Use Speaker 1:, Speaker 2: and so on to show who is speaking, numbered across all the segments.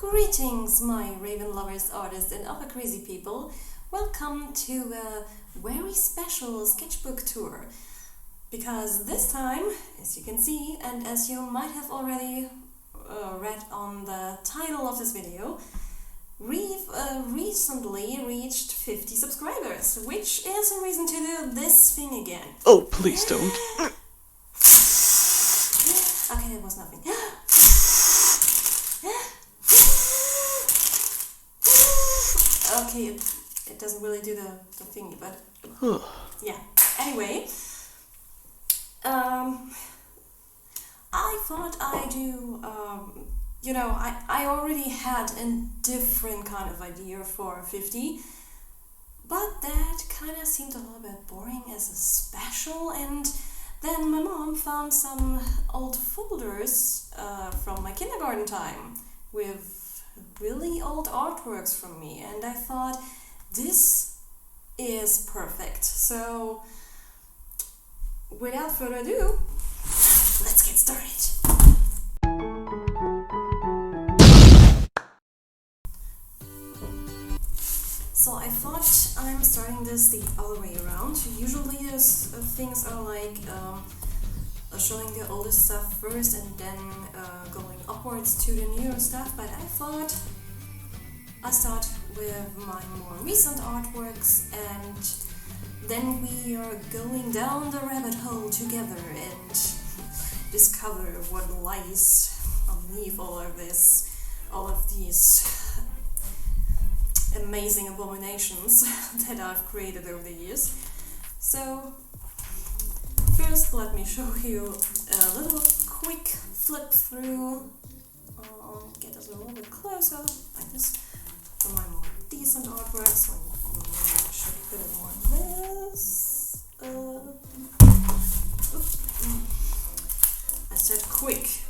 Speaker 1: Greetings, my Raven lovers, artists, and other crazy people. Welcome to a very special sketchbook tour. Because this time, as you can see, and as you might have already read on the title of this video, we've recently reached 50 subscribers, which is a reason to do this thing again.
Speaker 2: Oh, please don't.
Speaker 1: Okay, it was nothing. Okay, it doesn't really do the thingy, but yeah. Anyway, I thought I'd do, I already had a different kind of idea for 50, but that kind of seemed a little bit boring as a special, and then my mom found some old folders from my kindergarten time with really old artworks from me, and I thought this is perfect. So without further ado, let's get started. So I thought I'm starting this the other way around. Usually those things are like showing the older stuff first and then going upwards to the newer stuff, but I thought I'll start with my more recent artworks and then we are going down the rabbit hole together and discover what lies underneath all of these amazing abominations that I've created over the years. So first, let me show you a little quick flip through. Get us a little bit closer, like this, for my more decent artwork. So I should put it more on this. I said quick.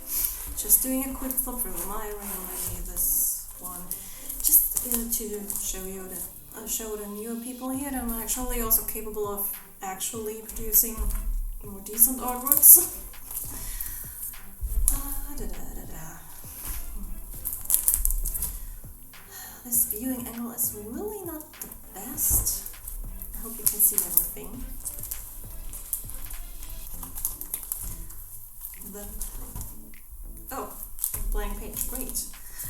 Speaker 1: Just doing a quick flip through. My really this one, just to show you that show the newer people here that I'm actually also capable of actually producing more decent artworks. This viewing angle is really not the best. I hope you can see everything. Oh, blank page, great.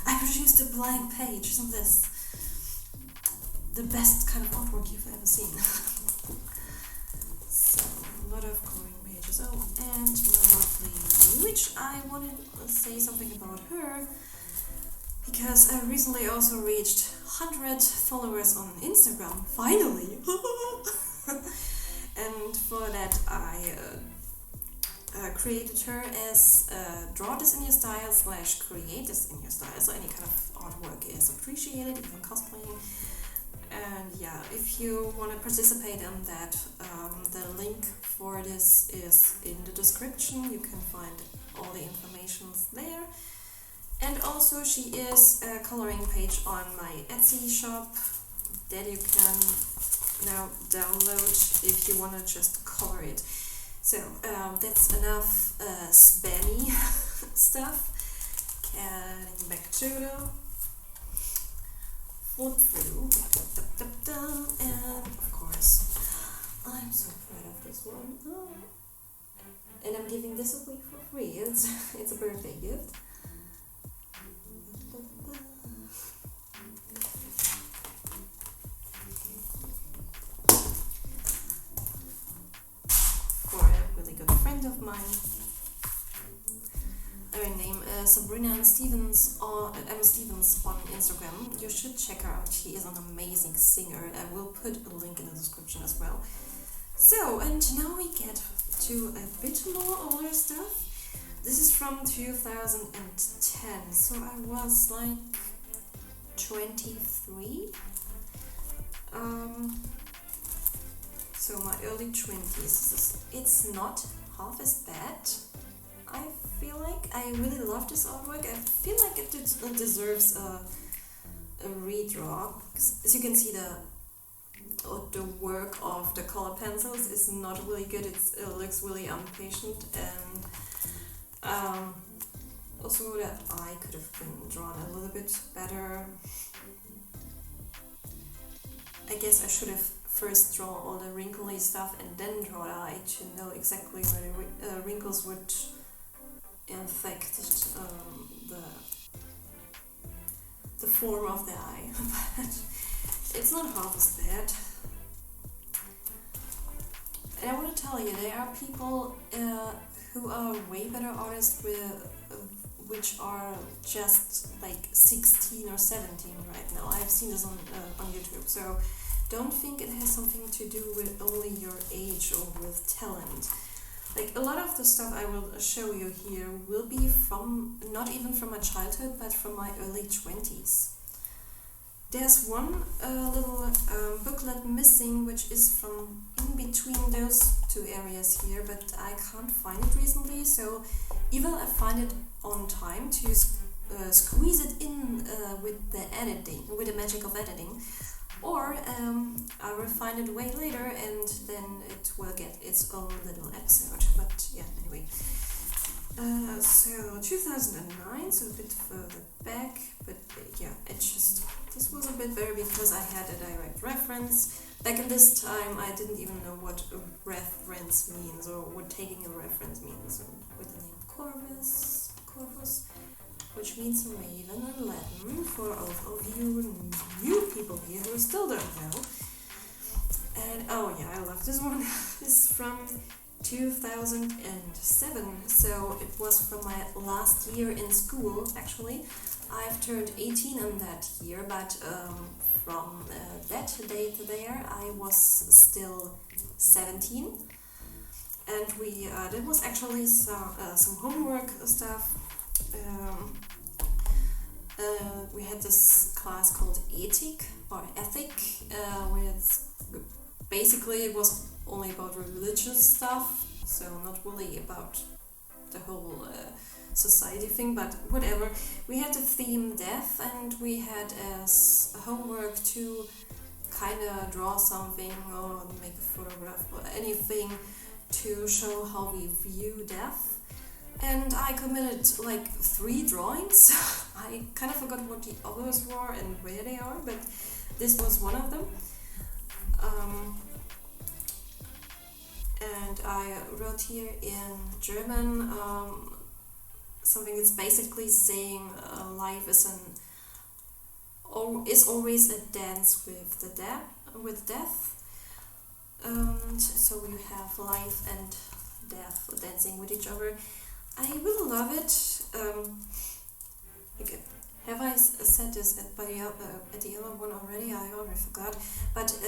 Speaker 1: I produced a blank page, isn't this the best kind of artwork you've ever seen? So, a lot of coloring pages. Oh, and my lovely, which I wanted to say something about her, because I recently also reached 100 followers on Instagram, finally! And for that I created her as draw this in your style / create this in your style, so any kind of artwork is appreciated, even cosplaying. And yeah, if you want to participate in that, the link for this is in the description. You can find all the information there. And also she is a coloring page on my Etsy shop that you can now download if you want to just color it. So that's enough spammy stuff. Getting back to the flip through, and of course I'm so proud of this one. And I'm giving this away for free. It's a birthday gift. For a really good friend of mine. Her name is Sabrina Stevens, or Emma Stevens on Instagram. You should check her out. She is an amazing singer. I will put a link in the description as well. So, and now we get to a bit more older stuff. This is from 2010, so I was like 23. So my early 20s. It's not half as bad. I feel like I really love this artwork. I feel like it deserves a redraw. As you can see, the work of the color pencils is not really good. It looks really impatient, and Also, that eye could have been drawn a little bit better. I guess I should have first drawn all the wrinkly stuff and then draw the eye to know exactly where the wrinkles would infect the form of the eye. But it's not half as bad. And I want to tell you, there are people who are way better artists which are just like 16 or 17 right now. I've seen this on YouTube. So don't think it has something to do with only your age or with talent. Like a lot of the stuff I will show you here will be from, not even from my childhood, but from my early 20s. There's one little booklet missing, which is from in between those two areas here, but I can't find it recently, so either I find it on time to squeeze it in with the editing, with the magic of editing, or I will find it way later and then it will get its own little episode. But yeah, anyway. So 2009, so a bit further back, but yeah, this was a bit better because I had a direct reference. Back in this time, I didn't even know what a reference means or what taking a reference means. So with the name Corvus, which means raven in Latin, for all of you new people here who still don't know. And oh yeah, I love this one. This is from 2007, so it was from my last year in school, actually. I've turned 18 in that year, but from that date there, I was still 17. And there was actually some homework stuff. We had this class called Ethic, basically it was only about religious stuff, so not really about the whole society thing, but whatever. We had the theme death, and we had as homework to kind of draw something or make a photograph or anything to show how we view death. And I committed like 3 drawings. I kind of forgot what the others were and where they are, but this was one of them. And I wrote here in German something that's basically saying life is always a dance with death. So you have life and death dancing with each other. I really love it. Okay. Have I said this at the other one already? I already forgot. But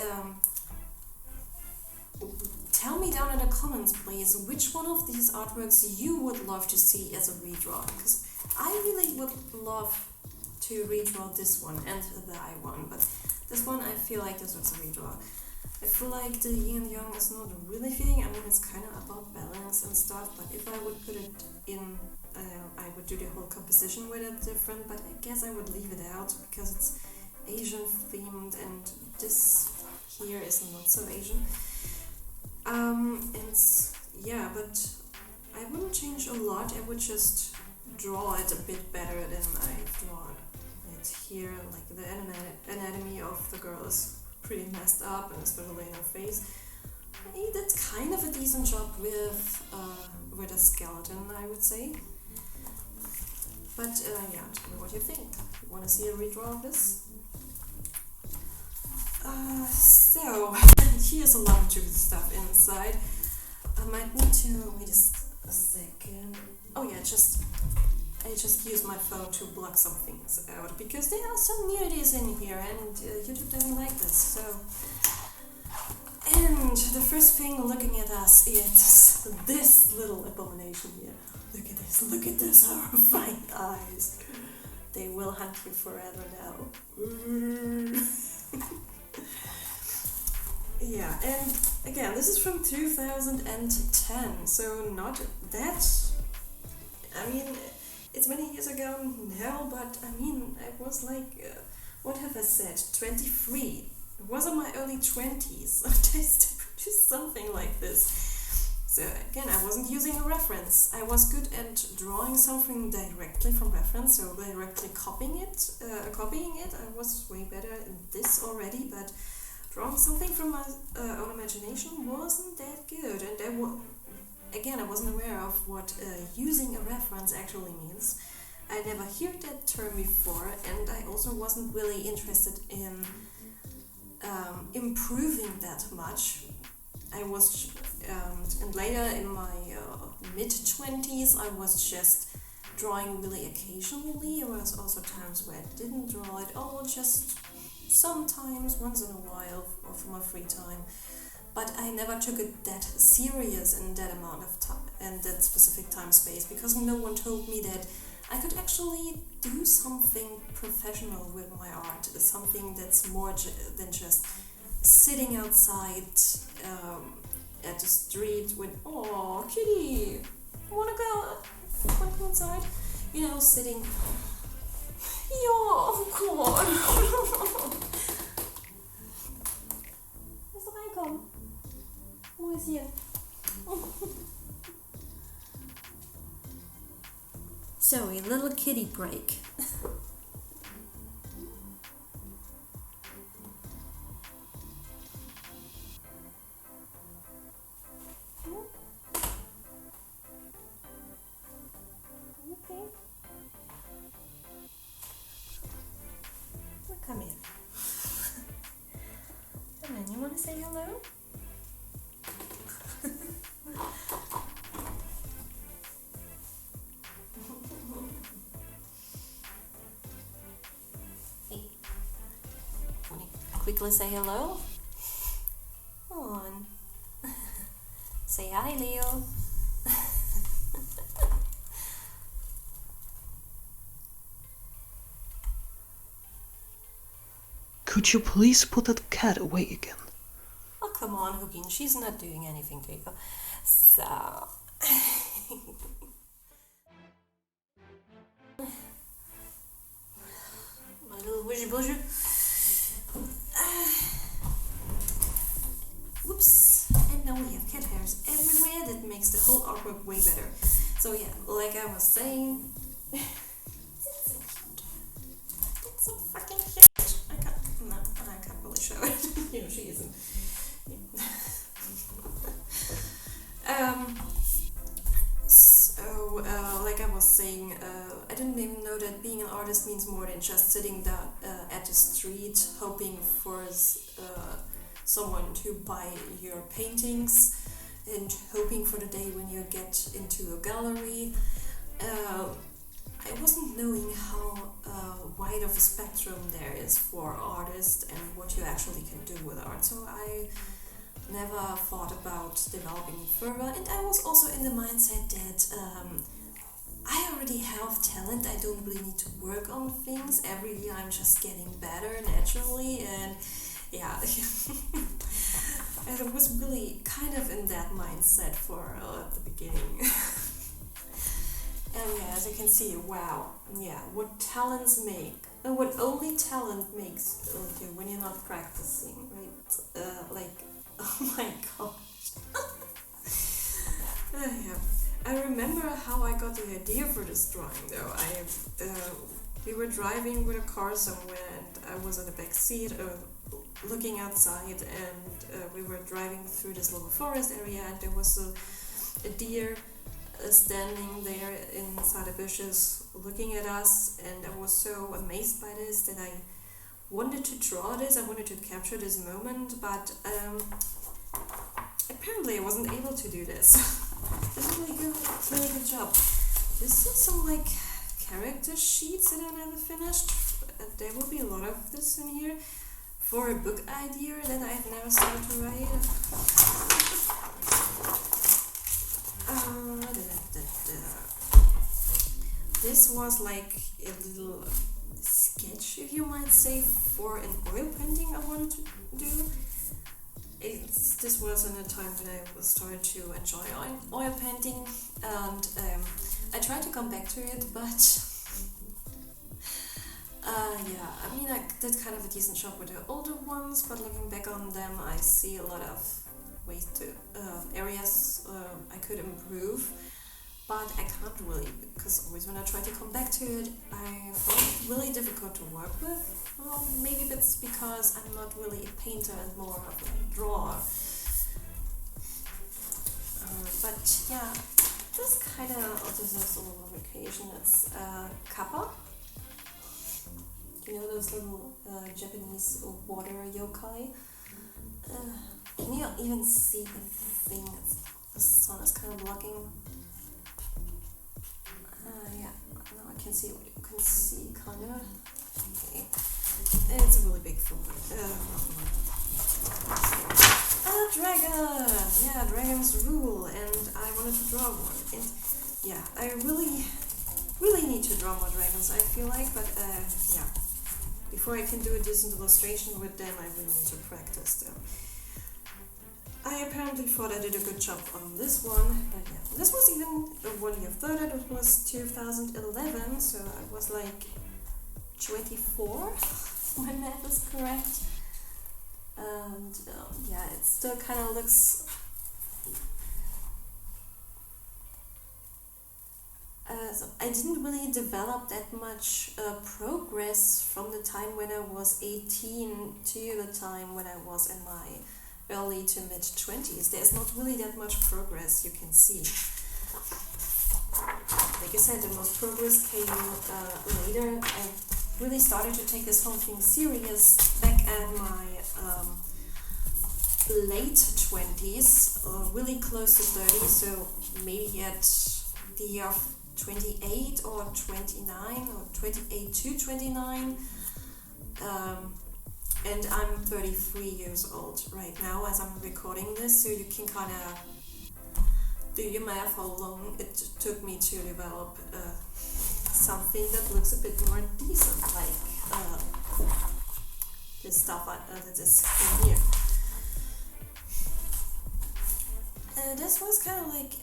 Speaker 1: tell me down in the comments, please, which one of these artworks you would love to see as a redraw. Because I really would love to redraw this one and the eye one. But this one, I feel like this was a redraw. I feel like the yin and yang is not really fitting. I mean, it's kind of about balance and stuff, but if I would put it in, I would do the whole composition with it different, but I guess I would leave it out because it's Asian themed and this here is not so Asian. But I wouldn't change a lot. I would just draw it a bit better than I've drawn it here. Like the anatomy of the girl is pretty messed up, and especially in her face. Hey, that's kind of a decent job with a skeleton, I would say. But yeah, tell me what you think. You want to see a redraw of this? So here's a lot of juicy stuff inside. I might need to wait a second. Oh yeah, I just use my phone to block some things out because there are some nudities in here, and YouTube doesn't like this. So, and the first thing looking at us is this little abomination here. Look at this horrifying eyes. They will hunt you forever now. Yeah, and again, this is from 2010, so not that. I mean, it's many years ago now, but I mean, I was like, what have I said? 23. It was in my early 20s. Just something like this. So again, I wasn't using a reference. I was good at drawing something directly from reference, so directly copying it. I was way better in this already, but drawing something from my own imagination wasn't that good. And again, I wasn't aware of what using a reference actually means. I never heard that term before, and I also wasn't really interested in improving that much. I was, and later in my mid-20s, I was just drawing really occasionally. There was also times where I didn't draw at all, just sometimes, once in a while, or for my free time. But I never took it that serious in that amount of time, and that specific time space, because no one told me that I could actually do something professional with my art, something that's more than just sitting outside at the street with, oh, kitty, wanna go outside? You know, sitting, ja, come on. Lass doch reinkommen. Wo ist hier? So, a little kitty break. Okay. Well, come here. Come on, you want to say hello? Quickly say hello. Come on. Say hi, Leo.
Speaker 2: Could you please put that cat away again?
Speaker 1: Oh, come on, Hugin. She's not doing anything to you. So... my little wishy bushy. Whoops. And now we have cat hairs everywhere. That makes the whole artwork way better. So yeah, like I was saying... it's so cute. It's so fucking cute. I can't really show it. You know, she isn't. Like I was saying, I didn't even know that being an artist means more than just sitting down at the street hoping for someone to buy your paintings and hoping for the day when you get into a gallery. I wasn't knowing how wide of a spectrum there is for artists and what you actually can do with art. So I never thought about developing it further, and I was also in the mindset that I already have talent. I don't really need to work on things. Every year I'm just getting better naturally, and yeah. And I was really kind of in that mindset for at the beginning. And yeah, as you can see, wow, yeah, what talents make, and what only talent makes you when you're not practicing, right? Like, oh my gosh. Yeah. I remember how I got the idea for this drawing though. We were driving with a car somewhere, and I was in the back seat looking outside, and we were driving through this little forest area, and there was a deer standing there inside the bushes looking at us, and I was so amazed by this that I wanted to draw this, I wanted to capture this moment, but apparently I wasn't able to do this. This is really good job. This is some like character sheets that I never finished. There will be a lot of this in here for a book idea that I've never started to write. This was like a little sketch, if you might say, for an oil painting I wanted to do. This was in a time when I started to enjoy oil painting, and I tried to come back to it, but yeah, I mean, I did kind of a decent job with the older ones, but looking back on them, I see a lot of ways to areas I could improve, but I can't really, because always when I try to come back to it, I find it really difficult to work with. Well, maybe it's because I'm not really a painter and more of a drawer. But yeah, this kind of, this is a little vacation. It's kappa. You know those little Japanese water yokai? Can you even see the thing? The sun is kind of blocking. Yeah, now I can see what you can see, kind of. Okay. It's a really big film. A dragon! Yeah, dragons rule, and I wanted to draw one. And yeah, I really need to draw more dragons, I feel like, but yeah. Before I can do a decent illustration with them, I really need to practice them. I apparently thought I did a good job on this one, but yeah. This was even 1 year further, it was 2011, so I was like 24, my math is correct. And yeah, it still kind of looks... so I didn't really develop that much progress from the time when I was 18 to the time when I was in my early to mid 20s. There's not really that much progress you can see. Like I said, the most progress came later. I really started to take this whole thing serious back at my late 20s, really close to 30, so maybe at the year of 28 or 29 or 28 to 29, and I'm 33 years old right now as I'm recording this, so you can kind of do your math how long it took me to develop something that looks a bit more decent, like this stuff that is in here. This was kind of like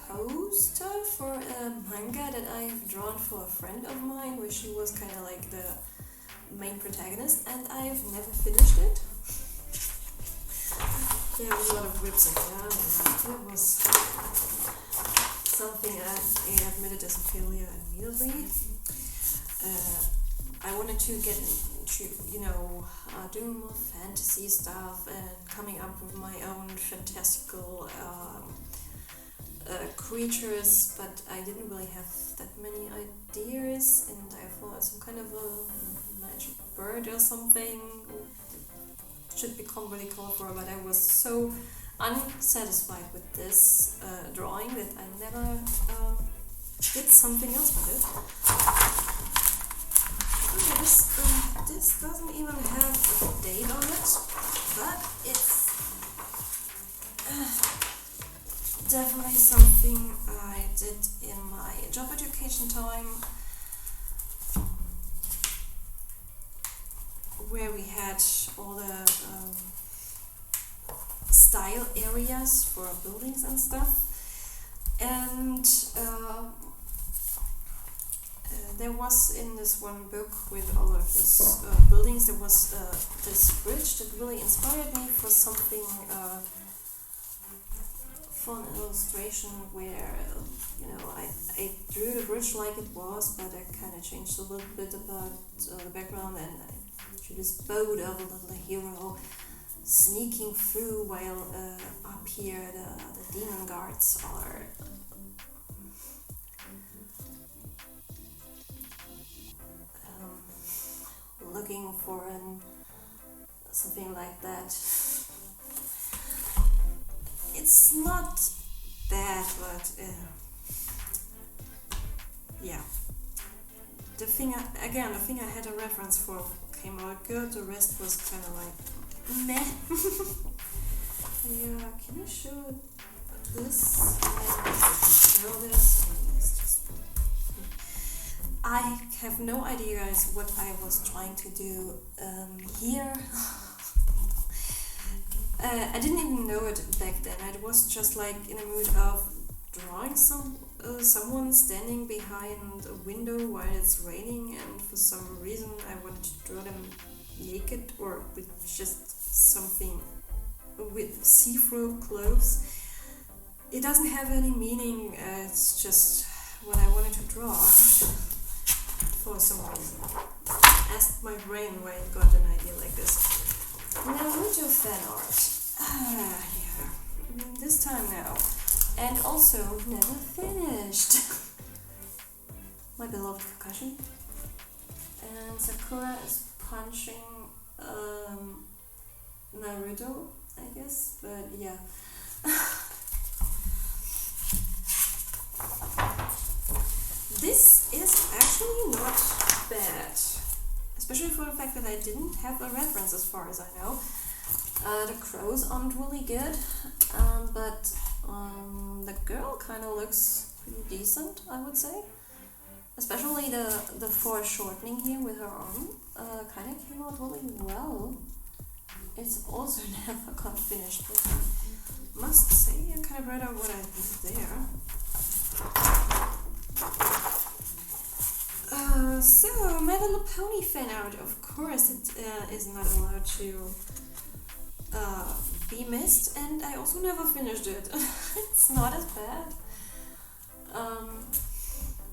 Speaker 1: poster for a manga that I've drawn for a friend of mine, where she was kind of like the main protagonist, and I've never finished it. There was a lot of rips in there, and it was something I admitted as a failure immediately. I wanted to get into, doing more fantasy stuff and coming up with my own fantastical creatures, but I didn't really have that many ideas, and I thought some kind of a magic bird or something should become really colorful, but I was so unsatisfied with this drawing that I never did something else with it. Okay, this doesn't even have a date on it, but it's definitely something I did in my job education time, where we had all the style areas for buildings and stuff, and there was in this one book with all of this buildings, there was this bridge that really inspired me for something, for an illustration where I drew the bridge like it was, but I kind of changed a little bit about the background, and I drew this boat of a little hero sneaking through while up here the demon guards are looking for something like that. It's not bad, but yeah. The thing I had a reference for came out good. The rest was kind of like meh. Yeah, can you show this? Show this. I have no idea, guys, what I was trying to do here. I didn't even know it back then. I was just like in a mood of drawing someone standing behind a window while it's raining, and for some reason I wanted to draw them naked or with just something with see-through clothes. It doesn't have any meaning, it's just what I wanted to draw for some reason. Asked my brain why it got an idea like this. Naruto fan art. Yeah. This time now. And also never finished. My beloved Kakashi. And Sakura is punching Naruto, I guess, but yeah. This is actually not bad, especially for the fact that I didn't have a reference as far as I know. The crows aren't really good, but the girl kind of looks pretty decent, I would say. Especially the foreshortening here with her arm kind of came out really well. It's also never got finished, but I must say I'm kind of proud of what I did there. So, My Little Pony fan art, of course it is not allowed to be missed, and I also never finished it. It's not as bad.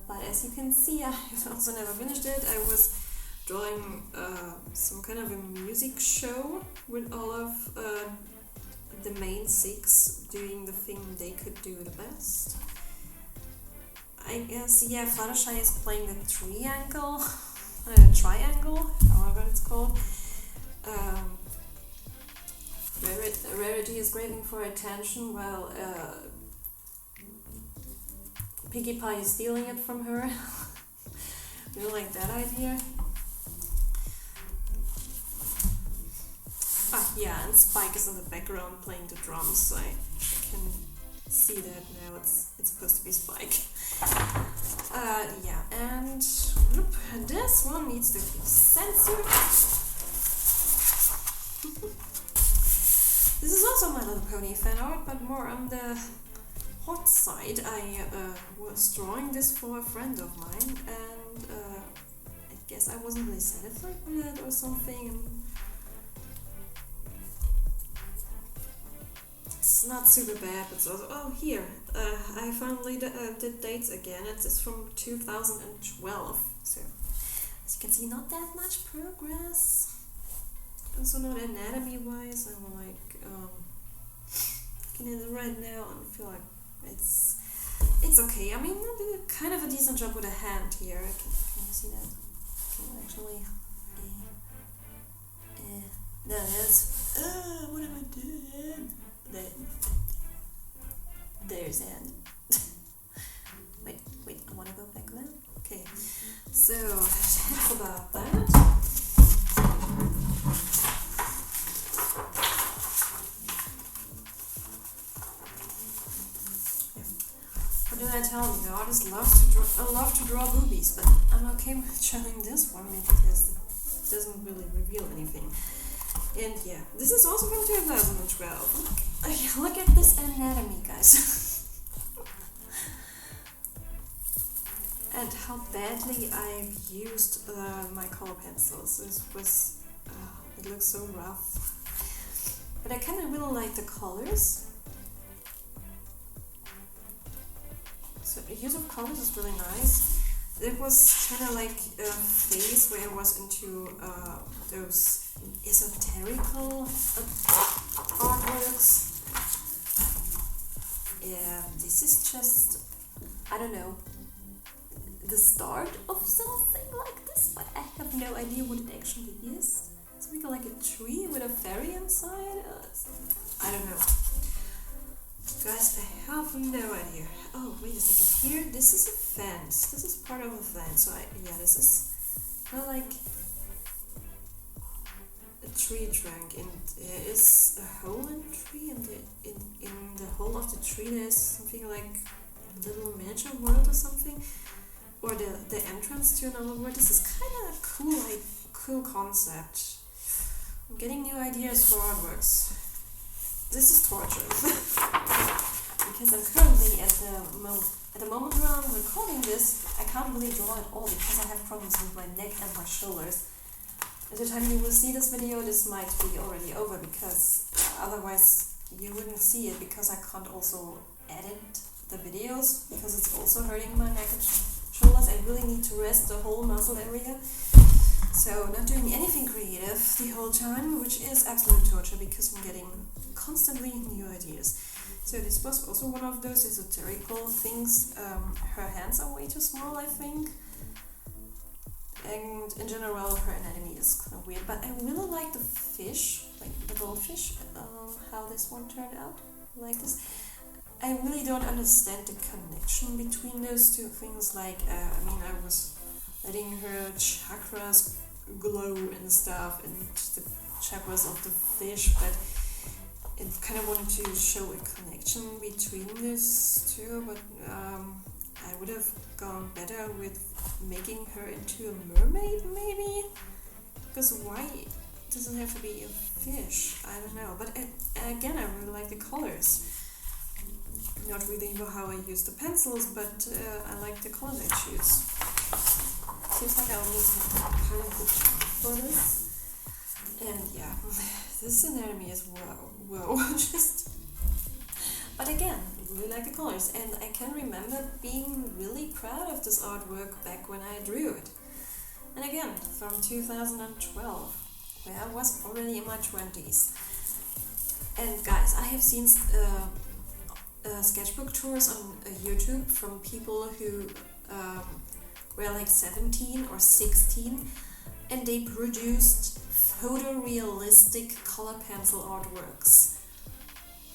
Speaker 1: But as you can see, I also never finished it. I was drawing some kind of a music show with all of the main six doing the thing they could do the best. I guess, yeah, Fluttershy is playing the triangle, however it's called. Rarity is craving for attention while Pinkie Pie is stealing it from her. You like that idea? Yeah, and Spike is in the background playing the drums, so I can see that now. It's supposed to be Spike. Yeah, and this one needs to be censored. This is also My Little Pony fan art, but more on the hot side. I was drawing this for a friend of mine, and I guess I wasn't really satisfied with it or something. It's not super bad, but it's also, here, I finally did dates again. It's from 2012, so as you can see, not that much progress. Also not anatomy-wise. I'm like, looking at it right now and feel like it's okay. I mean, I did kind of a decent job with a hand here. Can you see that? Can you actually? No, that's. What am I doing? There's hand. wait, I want to go back there. Okay, so that's about that. What did I tell you? Artists love to draw boobies, but I'm okay with showing this one because it doesn't really reveal anything. And yeah, this is also from 2012. Look at this anatomy, guys. And how badly I've used my color pencils. This was, it looks so rough. But I kind of really like the colors. So the use of colors is really nice. It was kind of like a phase where I was into those esoterical artworks. Yeah, this is just, I don't know, the start of something like this, but I have no idea what it actually is. Something like a tree with a fairy inside? I don't know. Guys, I have no idea. Oh, wait a second. Here, this is a fence. This is part of a fence. So yeah, this is kind of like a tree trunk, and there is a hole in the tree, and in the hole of the tree there's something like a little miniature world or something, or the entrance to another world. This is kind of cool concept. I'm getting new ideas for artworks. This is torture because I'm currently at the moment where I'm recording this, I can't really draw at all because I have problems with my neck and my shoulders. At the time you will see this video, this might be already over because otherwise you wouldn't see it, because I can't also edit the videos because it's also hurting my neck and shoulders. I really need to rest the whole muscle area. So not doing anything creative the whole time, which is absolute torture because I'm getting constantly new ideas. So this was also one of those esoterical things. Her hands are way too small, I think. And in general, her anatomy is kind of weird. But I really like the fish, like the goldfish, how this one turned out, like this. I really don't understand the connection between those two things. Like, I was letting her chakras glow and stuff, and the chakras of the fish, but it kind of wanted to show a connection between these two, but I would have gone better with making her into a mermaid, maybe? Because why does it have to be a fish? I don't know. But again, I really like the colors. Not really how I use the pencils, but I like the colors I choose. Seems like I'll need some kind of good for this. And yeah, this anatomy is whoa, just. But again, I really like the colors, and I can remember being really proud of this artwork back when I drew it. And again, from 2012, where I was already in my 20s. And guys, I have seen sketchbook tours on YouTube from people who were like 17 or 16, and they produced photorealistic color pencil artworks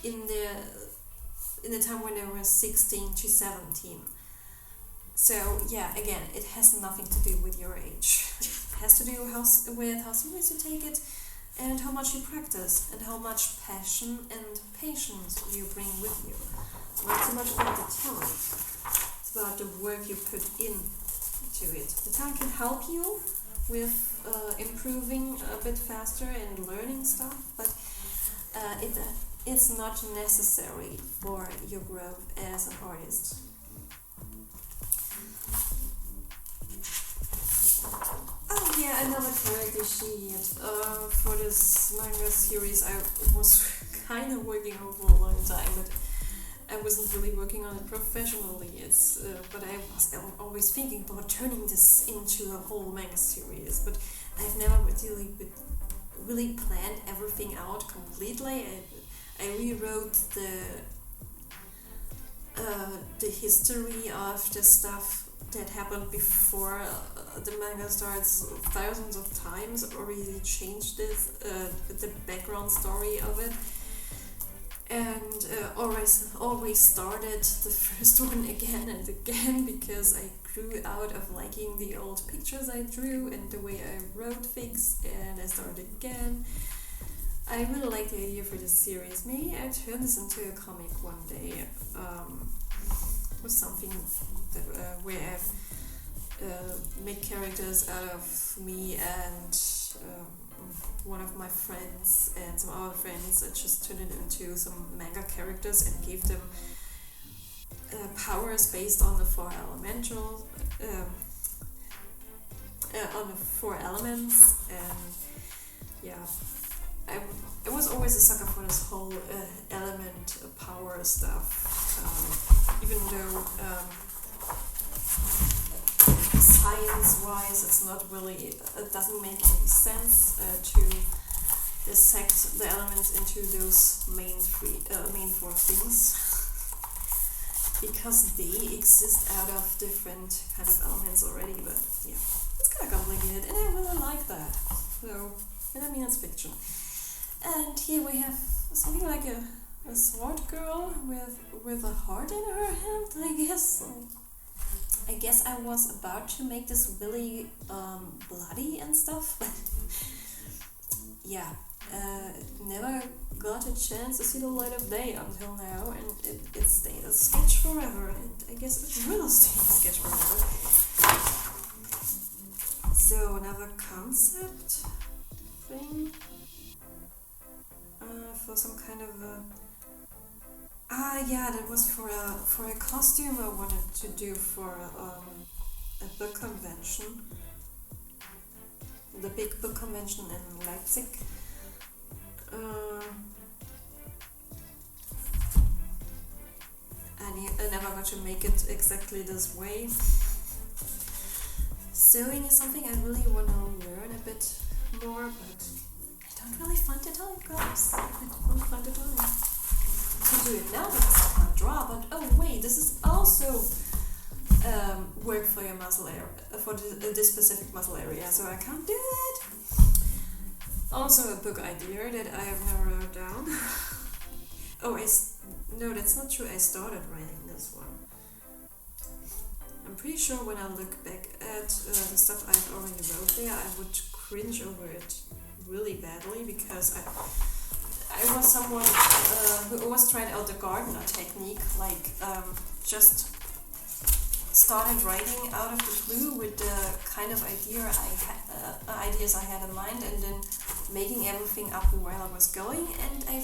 Speaker 1: in the time when they were 16 to 17. So yeah, again, it has nothing to do with your age. It has to do with how serious you take it, and how much you practice, and how much passion and patience you bring with you. Not so much about the talent, it's about the work you put into it. The talent can help you with improving a bit faster and learning stuff, but it's not necessary for your growth as an artist. Oh yeah, another character sheet. For this manga series I was kind of working on for a long time, but I wasn't really working on it professionally. But I was always thinking about turning this into a whole manga series, but I've never really planned everything out completely. I rewrote the history of the stuff that happened before the manga starts thousands of times, or really changed this, the background story of it, and always started the first one again and again, because I grew out of liking the old pictures I drew and the way I wrote things, and I started again. I really like the idea for this series. Maybe I turn this into a comic one day, or something that, where I make characters out of me and one of my friends and some other friends. I just turned it into some manga characters and gave them powers based on the four elements, and yeah. I was always a sucker for this whole element power stuff, even though science-wise it doesn't make any sense to dissect the elements into those main four things, because they exist out of different kind of elements already. But yeah, it's kind of complicated, and I really like that. So, and I mean, it's fiction. And here we have something like a sword girl with a heart in her hand, I guess. I guess I was about to make this really bloody and stuff, but yeah, never got a chance to see the light of day until now, and it stayed a sketch forever, and I guess it will stay a sketch forever. So another concept thing. For some kind of that was for a costume I wanted to do for a book convention, the big book convention in Leipzig. I never got to make it exactly this way. Sewing is something I really want to learn a bit more, but I don't really find the time, guys. I don't find the time to do it now because I can't draw. But oh wait, this is also work for your muscle area, for this specific muscle area, so I can't do it. Also a book idea that I have never wrote down. Oh, no, that's not true. I started writing this one. I'm pretty sure when I look back at the stuff I've already wrote there, I would cringe over it really badly because I was someone who always tried out the gardener technique, like just started writing out of the blue with the kind of ideas I had in mind, and then making everything up where I was going. And I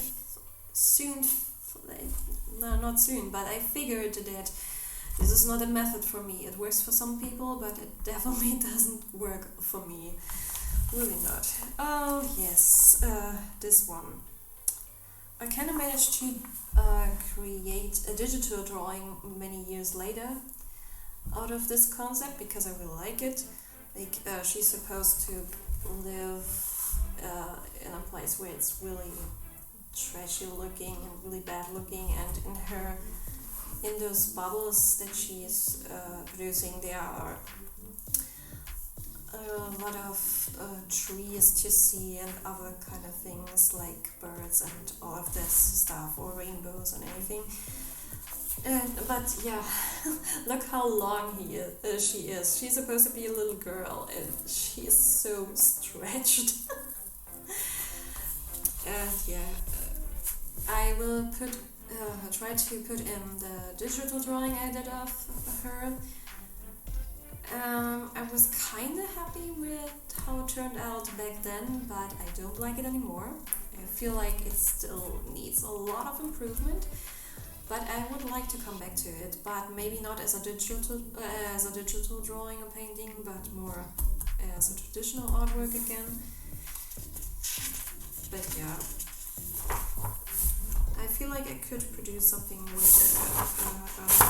Speaker 1: not soon, but I figured that this is not a method for me. It works for some people, but it definitely doesn't work for me. Really not. Oh yes, this one. I kind of managed to create a digital drawing many years later out of this concept because I really like it. Like she's supposed to live in a place where it's really trashy looking and really bad looking, and in those bubbles that she's producing, there are a lot of trees to see and other kind of things like birds and all of this stuff, or rainbows and anything. But yeah, look how long she is. She's supposed to be a little girl, and she is so stretched. And yeah, I will try to put in the digital drawing I did of her. I was kind of happy with how it turned out back then, but I don't like it anymore. I feel like it still needs a lot of improvement, but I would like to come back to it, but maybe not as a digital drawing or painting, but more as a traditional artwork again. But yeah, I feel like I could produce something with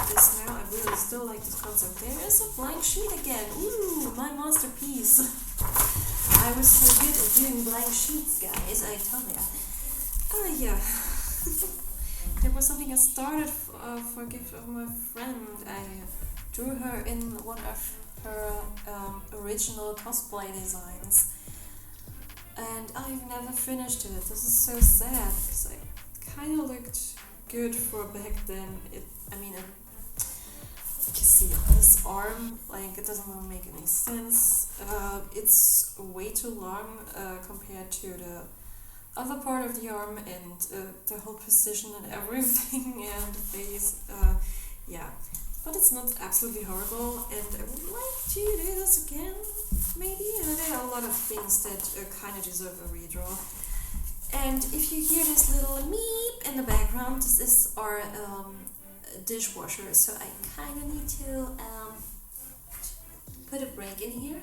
Speaker 1: this now. I really still like this concept. There is a blank sheet again. Ooh, my masterpiece. I was so good at doing blank sheets, guys. I tell ya. Oh yeah. There was something I started for a gift of my friend. I drew her in one of her original cosplay designs, and I've never finished it. This is so sad because I kind of looked good for back then. You can see this arm, like it doesn't really make any sense. It's way too long compared to the other part of the arm, and the whole position and everything, and the face. Yeah, but it's not absolutely horrible, and I would like to do this again, maybe. There are a lot of things that kind of deserve a redraw. And if you hear this little meep in the background, this is our dishwasher, so I kind of need to put a break in here.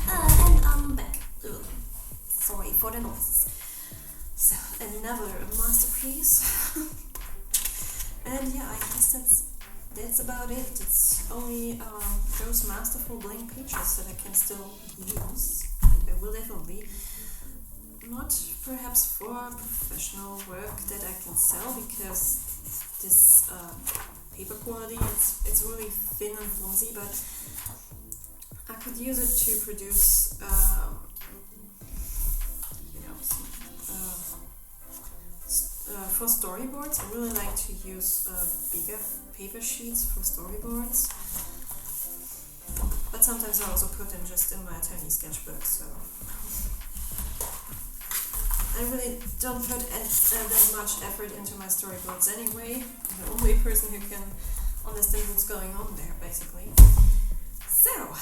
Speaker 1: And I'm back. Ugh. Sorry for the noise. So, another masterpiece. And yeah, I guess that's about it. It's only those masterful blank pages that I can still use. And I will definitely. Not perhaps for professional work that I can sell, because this paper quality, it's really thin and flimsy, but I could use it to produce, for storyboards. I really like to use bigger paper sheets for storyboards, but sometimes I also put them just in my tiny sketchbook. So I really don't put that much effort into my storyboards anyway. I'm the only person who can understand what's going on there, basically. So,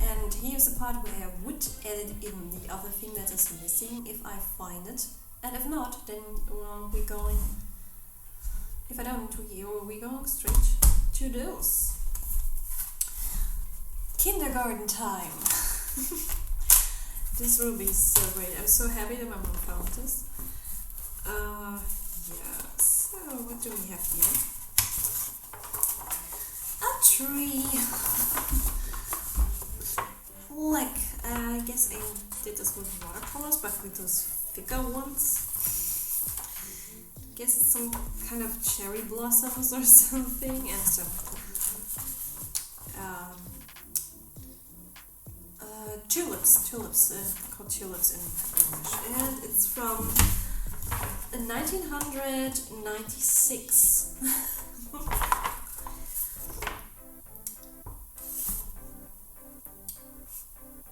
Speaker 1: and here's the part where I would edit in the other thing that is missing if I find it. And if not, then we're going... If I don't, we're going straight to those. Kindergarten time. This will be so great. I'm so happy that my mom found this. Yeah, so what do we have here? A tree. Like, I guess I did this with watercolors, but with those thicker ones. Guess it's some kind of cherry blossoms or something, and some tulips, called tulips in English, and it's from 1996.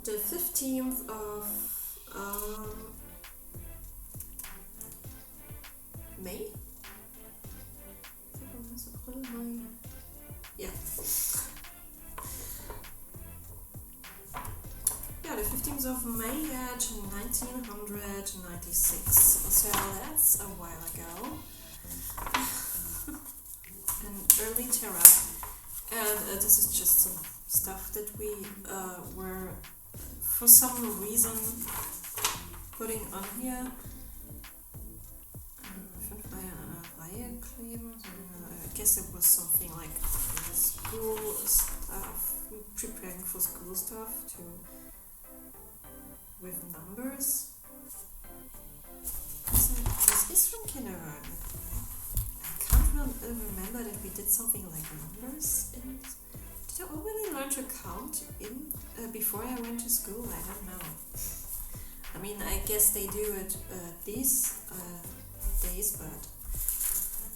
Speaker 1: The 15th of May? Yeah. Yeah, the 15th of May at 1996. So that's a while ago. An early Terra. And this is just some stuff that we were, for some reason, putting on here. I guess it was something like school stuff, preparing for school stuff with numbers. This is from kindergarten. I can't remember that we did something like numbers. Did I already learn to count before I went to school? I don't know. I mean, I guess they do it these days, but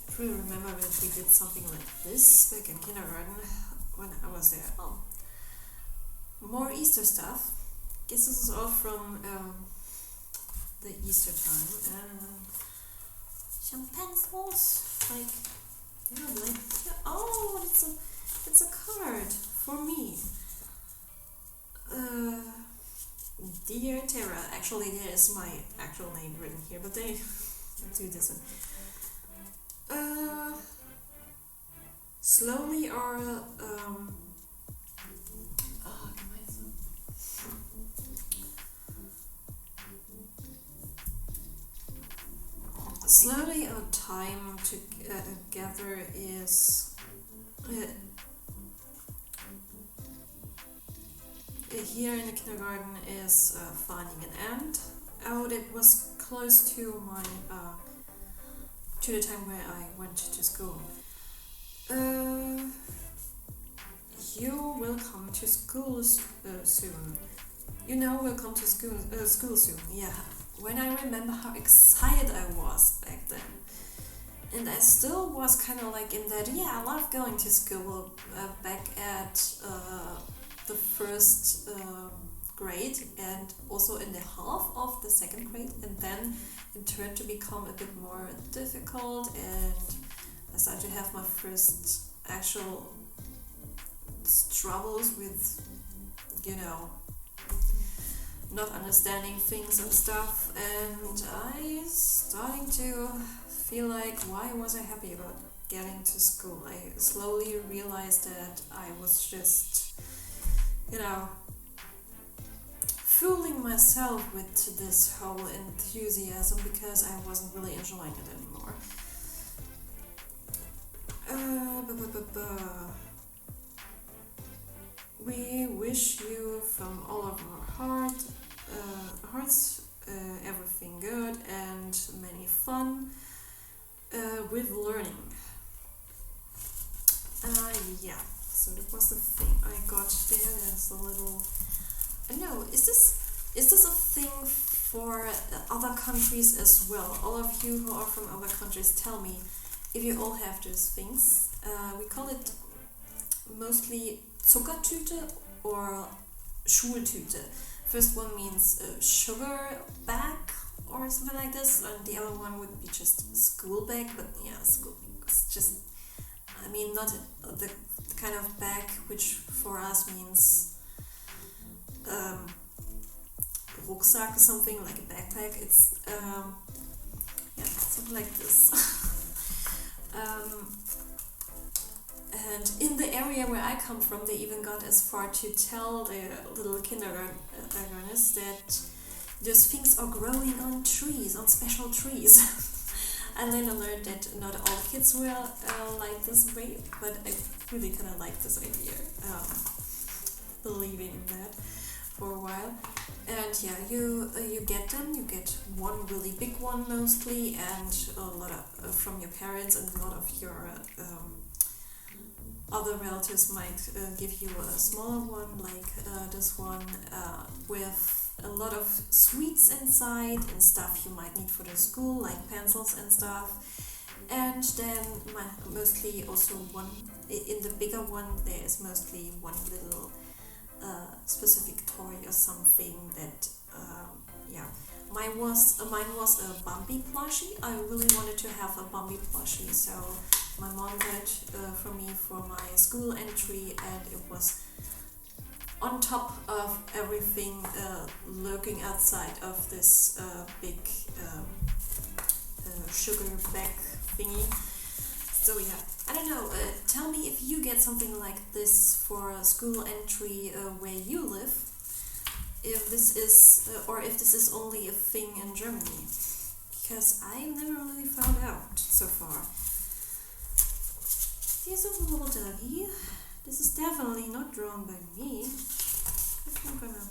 Speaker 1: I really remember that we did something like this back in kindergarten when I was there. Oh, more Easter stuff. Guess this is all from the Easter time. Some pencils, like, oh, it's a card for me. Dear Terra. Actually, there is my actual name written here, but they do this one. Slowly or slowly our time together is here in the kindergarten is finding an end. Oh, it was close to my to the time where I went to school. You will come to school soon. You know, we'll come to school soon. Yeah. When I remember how excited I was back then, and I still was kind of like in that. Yeah, I love going to school back at the first grade, and also in the half of the second grade, and then it turned to become a bit more difficult, and I started to have my first actual troubles with, not understanding things and stuff, and I starting to feel like, why was I happy about getting to school? I slowly realized that I was just, fooling myself with this whole enthusiasm because I wasn't really enjoying it anymore. We wish you from all of our hearts everything good and many fun with learning. Yeah, so that was the thing I got there. There's a little... No, is this a thing for other countries as well? All of you who are from other countries, tell me if you all have those things. We call it mostly Zuckertüte or Schultüte. First one means sugar bag or something like this, and the other one would be just school bag. But yeah, school bag was just, I mean, not the kind of bag which for us means rucksack or something like a backpack. It's yeah, something like this. And in the area where I come from, they even got as far to tell the little kindergartners that those things are growing on trees, on special trees. And then I learned that not all kids will like this way, but I really kind of like this idea, believing in that for a while. And yeah, you get them. You get one really big one mostly, and a lot of from your parents, and a lot of your other relatives might give you a smaller one, like this one, with a lot of sweets inside and stuff you might need for the school, like pencils and stuff. And then mostly also one, in the bigger one, there is mostly one little specific toy or something that, yeah. Mine was a Bambi plushie. I really wanted to have a Bambi plushie, so my mom got it for me for my school entry, and it was on top of everything lurking outside of this big sugar bag thingy. So yeah, I don't know, tell me if you get something like this for a school entry where you live, if this is, or if this is only a thing in Germany, because I never really found out so far. Here's a little doggy. This is definitely not drawn by me. I'm gonna...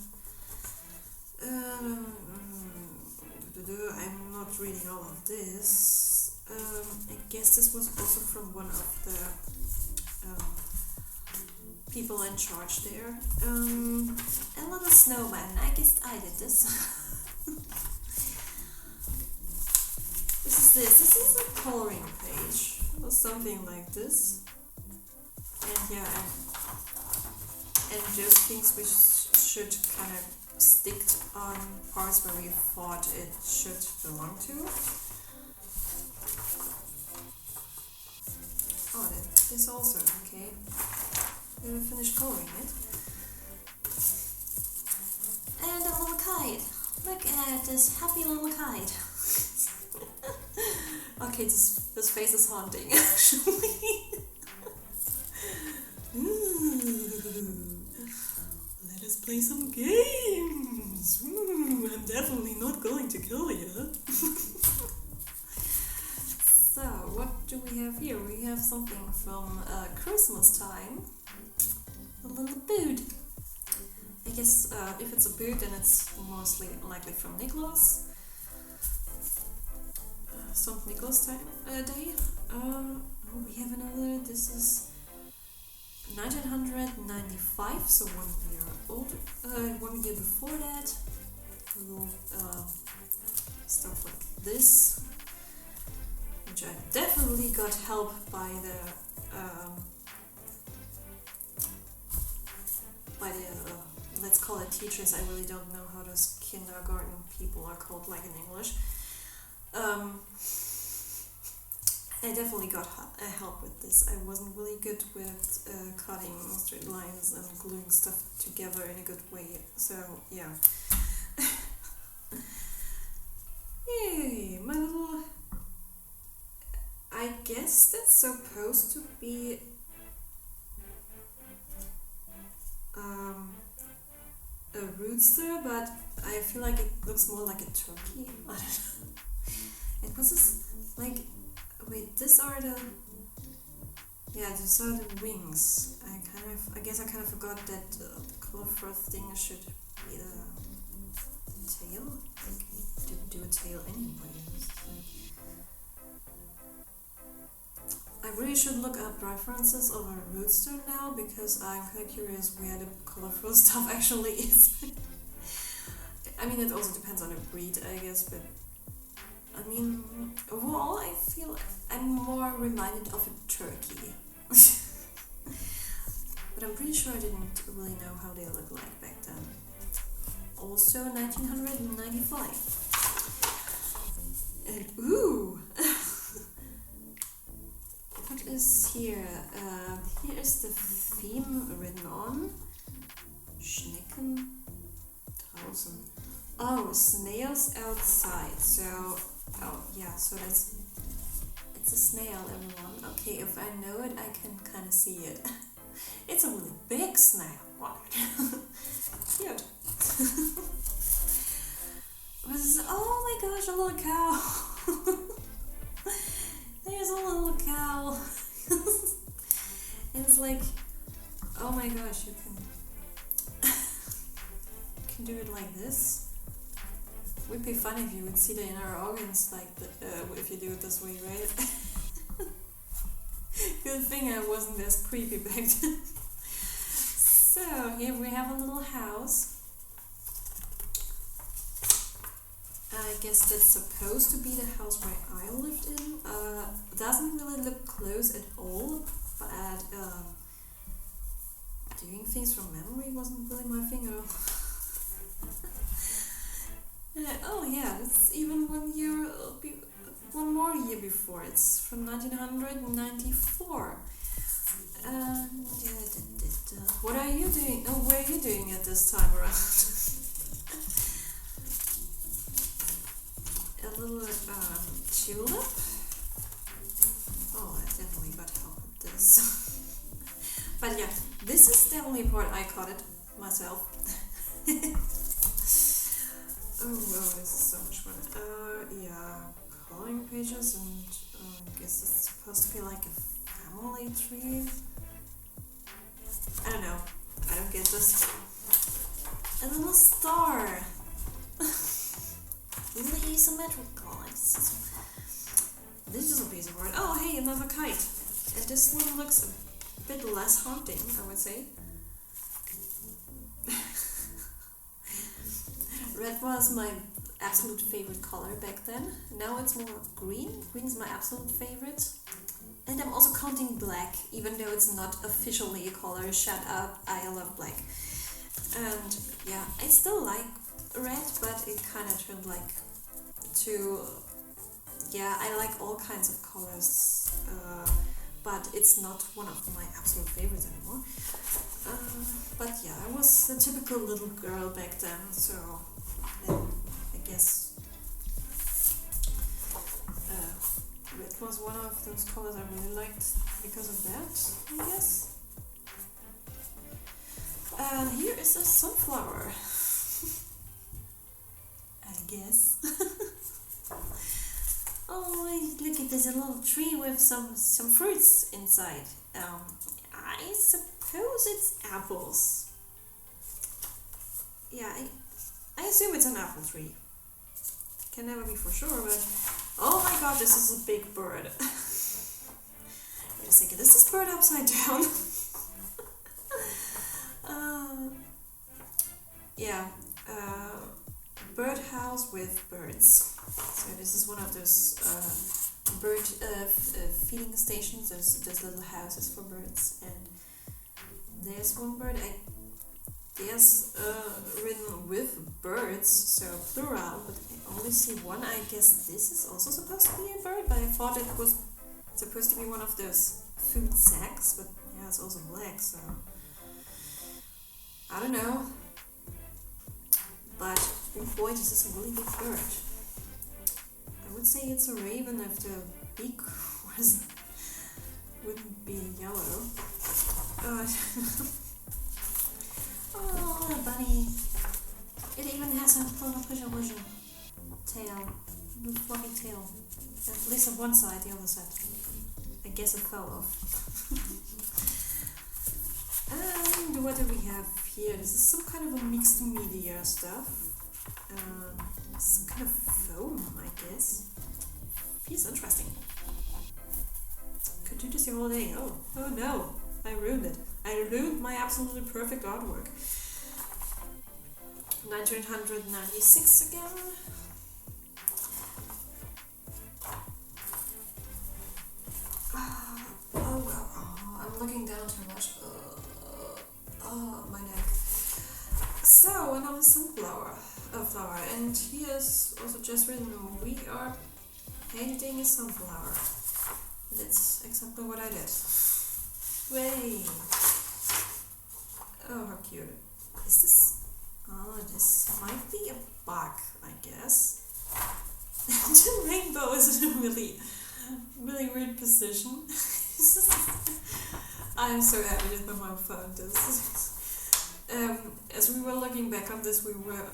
Speaker 1: I'm not reading all of this. I guess this was also from one of the people in charge there. A little snowman. I guess I did this. This is a coloring page, or something like this. And yeah, and those things which should kind of stick on parts where we thought it should belong to. Oh, this also, okay. We will finish coloring it. And a little kite. Look at this happy little kite. Okay, this face is haunting, actually. Let us play some games. I'm definitely not going to kill you. So, what do we have here? We have something from Christmas time. A little bird. I guess if it's a bird, then it's mostly likely from Nicholas. Some Nicholas time day. Oh, we have another. This is 1995, so 1 year old. 1 year before that. Little stuff like this, which I definitely got help by the let's call it teachers. I really don't know how those kindergarten people are called, like in English. I definitely got help with this. I wasn't really good with cutting straight lines and gluing stuff together in a good way. So yeah. Yay, my little... I guess that's supposed to be a rooster, but I feel like it looks more like a turkey. I don't know. It was this, like, wait, these are the wings. I guess I kind of forgot that the color first thing should be the tail. I think we didn't do a tail anyways. I really should look up references of a rooster now, because I'm kind of curious where the colorful stuff actually is. I mean, it also depends on the breed, I guess, but I mean, overall, I feel I'm more reminded of a turkey. But I'm pretty sure I didn't really know how they looked like back then. Also 1995. And ooh! What is here? Here is the theme written on. Schnecken draußen. Oh, snails outside. So, oh yeah, so it's a snail, everyone. Okay, if I know it, I can kind of see it. It's a really big snail. Wow. Cute. Oh my gosh, a little cow. There's a little cow. And it's like, oh my gosh, you can do it like this. It would be fun if you would see the inner organs like if you do it this way, right? Good thing I wasn't as creepy back then. So here we have a little house. I guess that's supposed to be the house where I lived in. Doesn't really look close at all, but doing things from memory wasn't really my thing at all. Oh yeah, it's even 1 year, one more year before. It's from 1994. What are you doing? Oh, what are you doing at this time around? A little tulip. Oh, I definitely got help with this. But yeah, this is definitely part I caught it myself. Oh wow, this is so much fun. Yeah, coloring pages, and I guess it's supposed to be like a family tree. I don't know. I don't get this. A little star. Really symmetrical. This is a piece of art. Oh hey, another kite. And this one looks a bit less haunting, I would say. Red was my absolute favorite color back then. Now it's more green. Green is my absolute favorite. And I'm also counting black, even though it's not officially a color. Shut up, I love black. And yeah, I still like red, but it kind of turned like to... Yeah, I like all kinds of colors, but it's not one of my absolute favorites anymore. But yeah, I was a typical little girl back then, so I guess red was one of those colors I really liked because of that, I guess. And here is a sunflower, I guess. Oh, look at this little tree with some fruits inside. I suppose it's apples. Yeah, I assume it's an apple tree. Can never be for sure, but oh my god, this is a big bird. Wait a second, is this bird upside down? Yeah, birdhouse with birds. So this is one of those bird feeding stations. There's little houses for birds, and there's one bird. I guess written with birds, so plural, but I only see one. I guess this is also supposed to be a bird, but I thought it was supposed to be one of those food sacks. But yeah, it's also black, so I don't know. But oh boy, this is a really big bird. I would say it's a raven if the beak wouldn't be yellow. Oh, a bunny. It even has a little tail, little fluffy tail. At least on one side, the other side. I guess it fell off. And what do we have here? This is some kind of a mixed media stuff. Some kind of foam, I guess. Feels interesting. Could do this the whole day. Oh no, I ruined it. I ruined my absolutely perfect artwork. 1996 again. Oh well, I'm looking down too much. Oh, my neck. So, another sunflower, flower, and here's also just written, we are painting a sunflower. That's exactly what I did. Way! Oh, how cute. Is this? Oh, this might be a bug, I guess. The rainbow is in a really weird position. I'm so happy that my mom found this. As we were looking back on this, we were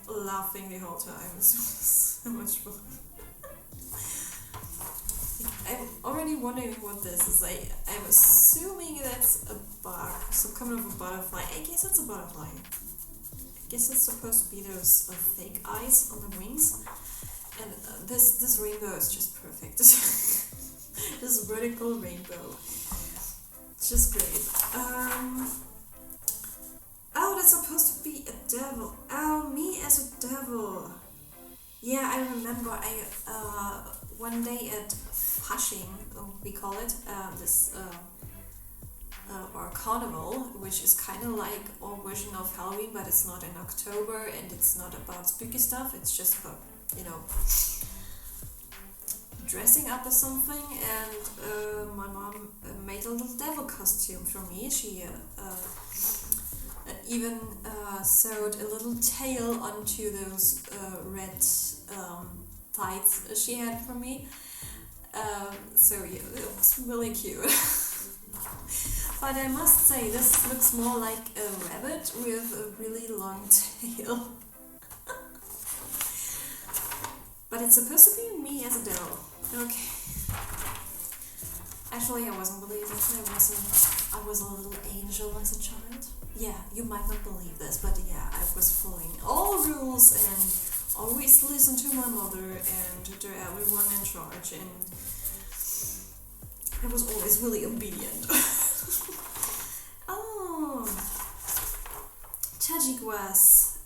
Speaker 1: laughing the whole time. It was so much fun. I'm already wondering what this is. I'm assuming that's a bug, some kind of a butterfly. I guess it's a butterfly. I guess it's supposed to be those fake eyes on the wings. And this rainbow is just perfect. This vertical rainbow. It's just great. Oh, that's supposed to be a devil. Oh, me as a devil. Yeah, I remember. One day at Fasching, we call it, or carnival, which is kind of like our version of Halloween, but it's not in October and it's not about spooky stuff. It's just about, dressing up as something. And my mom made a little devil costume for me. She even sewed a little tail onto those red tights she had for me. So yeah, it was really cute. But I must say, this looks more like a rabbit with a really long tail. But it's supposed to be me as a devil. Okay. Actually, I wasn't believing it. I was a little angel as a child. Yeah, you might not believe this, but yeah, I was following all rules and always listen to my mother and to everyone in charge, and I was always really obedient. Oh, Tajikwas,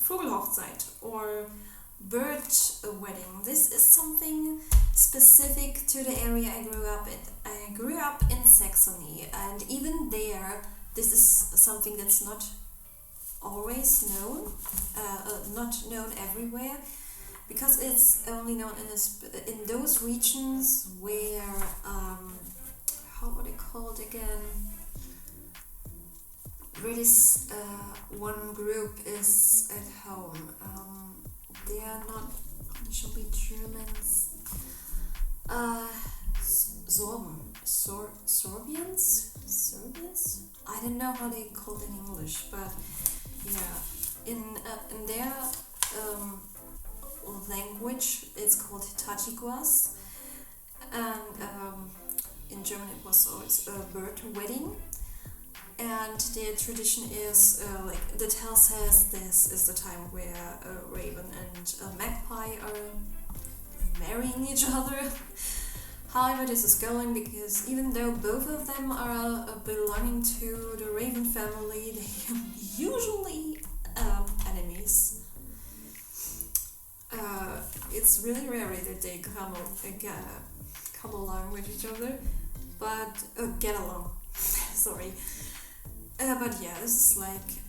Speaker 1: Vogelhochzeit or bird wedding. This is something specific to the area I grew up in. I grew up in Saxony, and even there, this is something that's not always known, not known everywhere, because it's only known in those regions where, how are they called again? Where this one group is at home. They are not, they should be Germans. Serbians? I don't know how they call it in English, but yeah, in their language it's called Tajikwas, and in German it was always a bird wedding. And the tradition is, like the tale says, this is the time where a raven and a magpie are marrying each other. However, this is going because even though both of them are belonging to the raven family, they are usually enemies. It's really rare that they come along with each other, but get along. Sorry. But yeah, this is like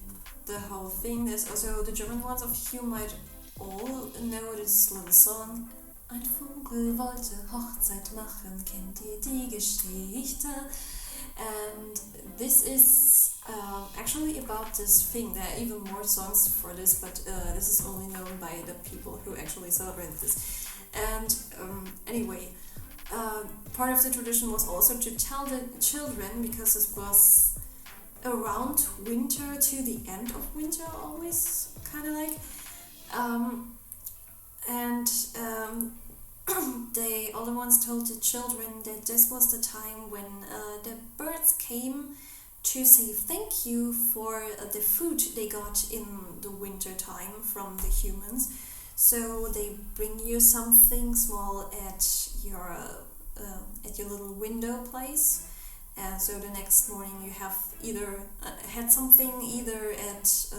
Speaker 1: the whole thing. There's also the German ones of you might all know this little song. Ein Vogel wollte Hochzeit machen, kennt ihr die Geschichte? And this is actually about this thing. There are even more songs for this, but this is only known by the people who actually celebrate this. And anyway, part of the tradition was also to tell the children, because this was around winter to the end of winter, always kind of like, and they all the ones told the children that this was the time when the birds came to say thank you for the food they got in the winter time from the humans. So they bring you something small at your little window place. And so the next morning you have either had something either at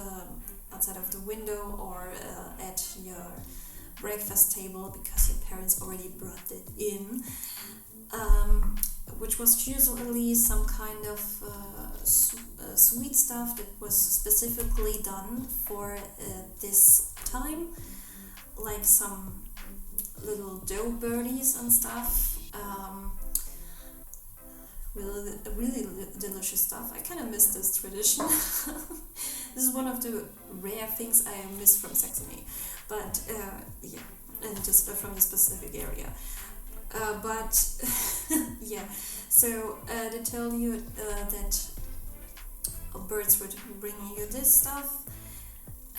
Speaker 1: outside of the window or at your breakfast table, because your parents already brought it in, which was usually some kind of sweet stuff that was specifically done for this time. like some little dough birdies and stuff. Really delicious stuff. I kind of miss this tradition. This is one of the rare things I miss from Saxony, but yeah, and just from the specific area. But yeah, so they tell you that birds would bring you this stuff,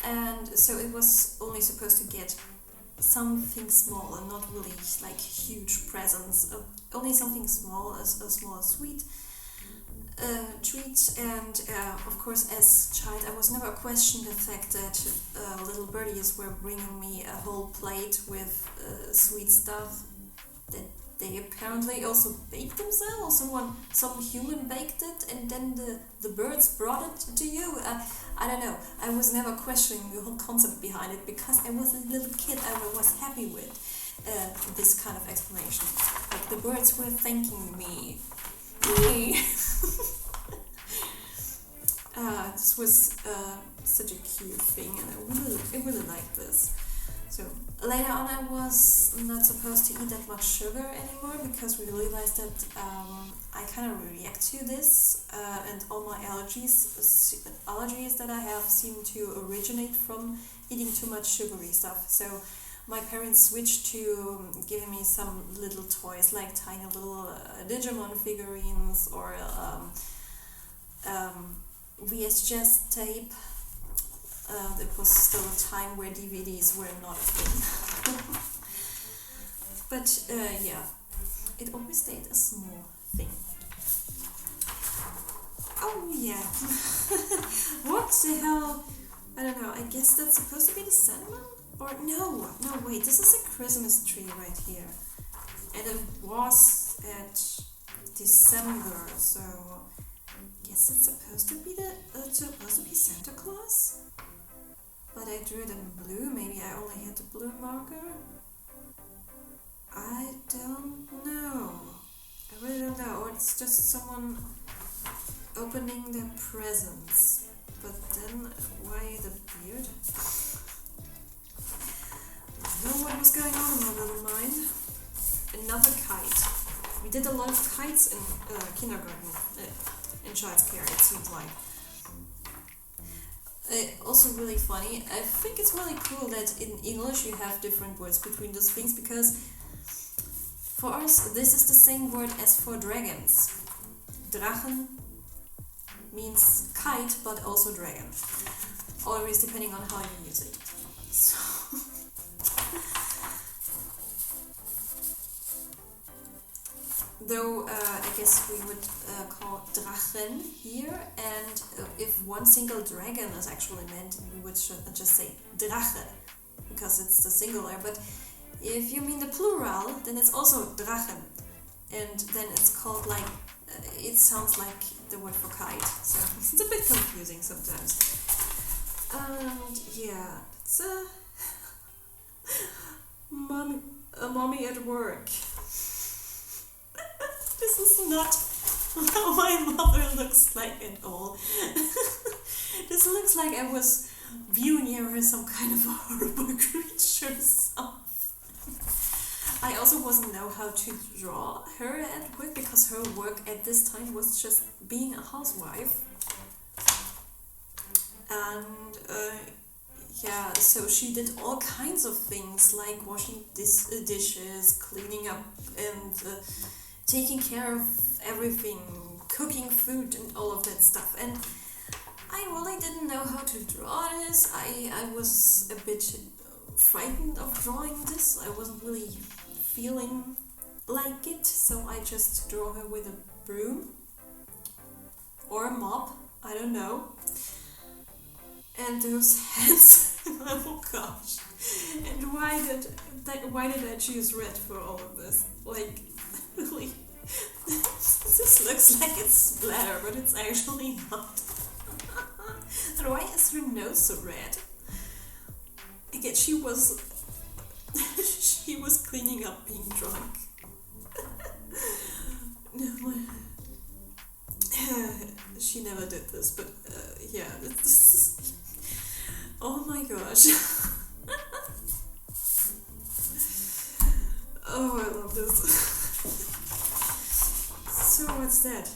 Speaker 1: and so it was only supposed to get something small and not really like huge presents. Only something small, a small sweet treat. And of course, as child, I was never questioned the fact that little birdies were bringing me a whole plate with sweet stuff that they apparently also baked themselves. Some human baked it, and then the birds brought it to you. I don't know. I was never questioning the whole concept behind it because I was a little kid. I was happy with this kind of explanation. Like the birds were thanking me. This was such a cute thing, and I really liked this. So later on, I was not supposed to eat that much sugar anymore because we realized that I kind of react to this, and all my allergies that I have seem to originate from eating too much sugary stuff. So my parents switched to giving me some little toys, like tiny little Digimon figurines or VHS tape. It was still a time where DVDs were not a thing. But yeah, it always stayed a small thing. Oh yeah. What the hell? I don't know, I guess that's supposed to be the Sandman? Or no, wait, this is a Christmas tree right here. And it was at December, so I guess it's supposed to be Santa Claus? But I drew it in blue, maybe I only had the blue marker? I don't know. I really don't know, or it's just someone opening their presents. But then, why the beard? I don't know what was going on in my little mind. Another kite. We did a lot of kites in kindergarten, in child's care, it seems like. Also really funny, I think it's really cool that in English you have different words between those things, because for us this is the same word as for dragons. Drachen means kite, but also dragon. Always depending on how you use it. So though I guess we would call Drachen here, and if one single dragon is actually meant, we would just say Drache, because it's the singular. But if you mean the plural, then it's also Drachen, and then it's called like, it sounds like the word for kite, so it's a bit confusing sometimes. And yeah, it's a mommy at work. This is not how my mother looks like at all. This looks like I was viewing her as some kind of a horrible creature or something. I also wasn't know how to draw her at work, because her work at this time was just being a housewife. And yeah, so she did all kinds of things, like washing dishes, cleaning up, and taking care of everything, cooking food and all of that stuff. And I really didn't know how to draw this. I was a bit frightened of drawing this. I wasn't really feeling like it, so I just draw her with a broom or a mop, I don't know. And those hands, oh gosh. And why did I choose red for all of this? Like, really, this looks like it's splatter, but it's actually not. And why is her nose so red? I guess she was cleaning up being drunk. She never did this, but yeah, oh my gosh. about this. So what's that?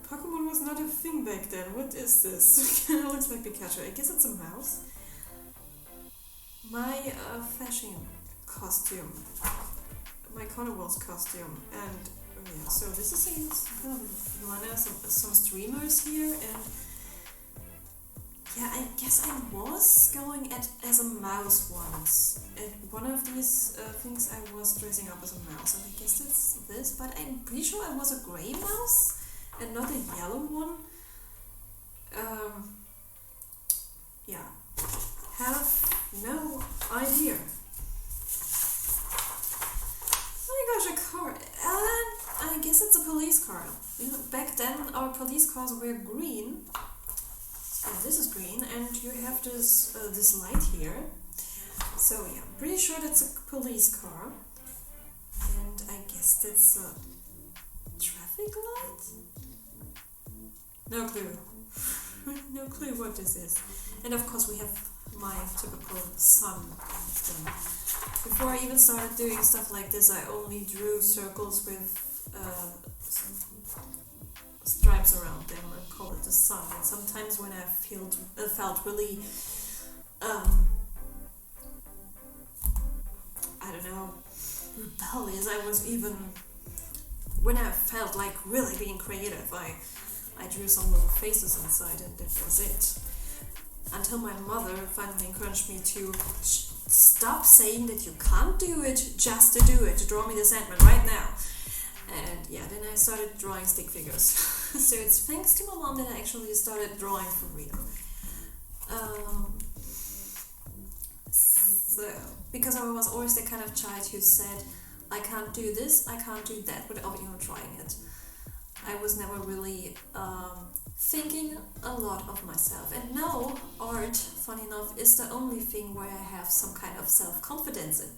Speaker 1: Pokemon was not a thing back then. What is this? It looks like Pikachu. I guess it's a mouse. My fashion costume. My carnival's costume. And yeah, so this is some streamers here, and yeah, I guess I was going as a mouse once. And one of these things I was dressing up as a mouse, and I guess it's this, but I'm pretty sure I was a grey mouse and not a yellow one. Yeah, have no idea. Oh my gosh, a car. I guess it's a police car. You know, back then our police cars were green. And this is green, and you have this this light here. So yeah, I'm pretty sure that's a police car. And I guess that's a traffic light? No clue. No clue what this is. And of course we have my typical sun thing. Before I even started doing stuff like this, I only drew circles with stripes around them and call it the sun. And sometimes when I felt really I don't know, rebellious, I was even, when I felt like really being creative, I drew some little faces inside, and that was it. Until my mother finally encouraged me to stop saying that you can't do it just to do it, to draw me the Sandman right now. And yeah, then I started drawing stick figures. So it's thanks to my mom that I actually started drawing for real. So, because I was always the kind of child who said, I can't do this, I can't do that, without even trying it. I was never really thinking a lot of myself. And now, art, funny enough, is the only thing where I have some kind of self-confidence in.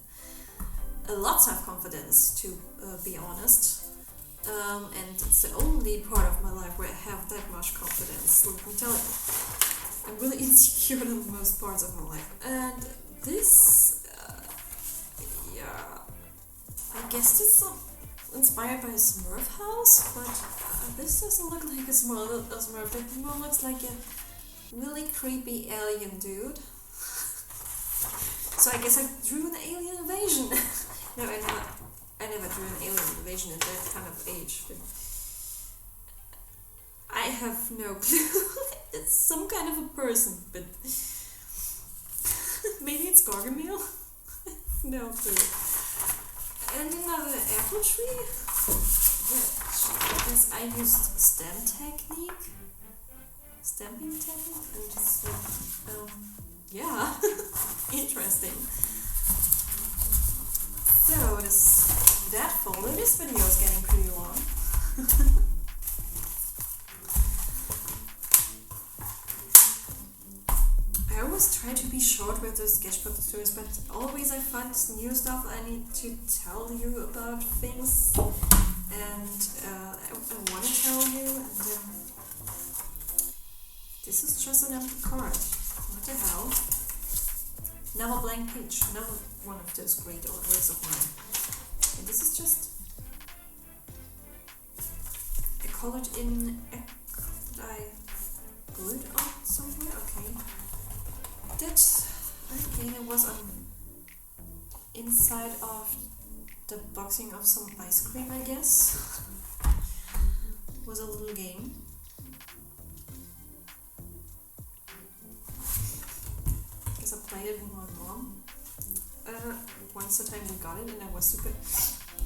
Speaker 1: A lot of self-confidence, to be honest. And it's the only part of my life where I have that much confidence, let me tell you. I'm really insecure in most parts of my life. And this, yeah, I guess it's inspired by a Smurf house, but this doesn't look like a Smurf. It more looks like a really creepy alien dude. So I guess I drew an alien invasion. No, I never drew an alien invasion at that kind of age. But I have no clue. It's some kind of a person, but maybe it's Gargamel? No clue. And another apple tree? I guess I used stamping technique, and just yeah, interesting. So that folder, this video is getting pretty long. I always try to be short with the sketchbook tutorials, but always I find new stuff I need to tell you about things, and I want to tell you, and this is just an empty card. What the hell? Another blank page, another one of those great artworks of mine. And this is just, I colored in, I glued on somewhere, okay. That, again, it was on inside of the boxing of some ice cream, I guess. It was a little game. I guess I played it with my mom. Once the time we got it, and I was super.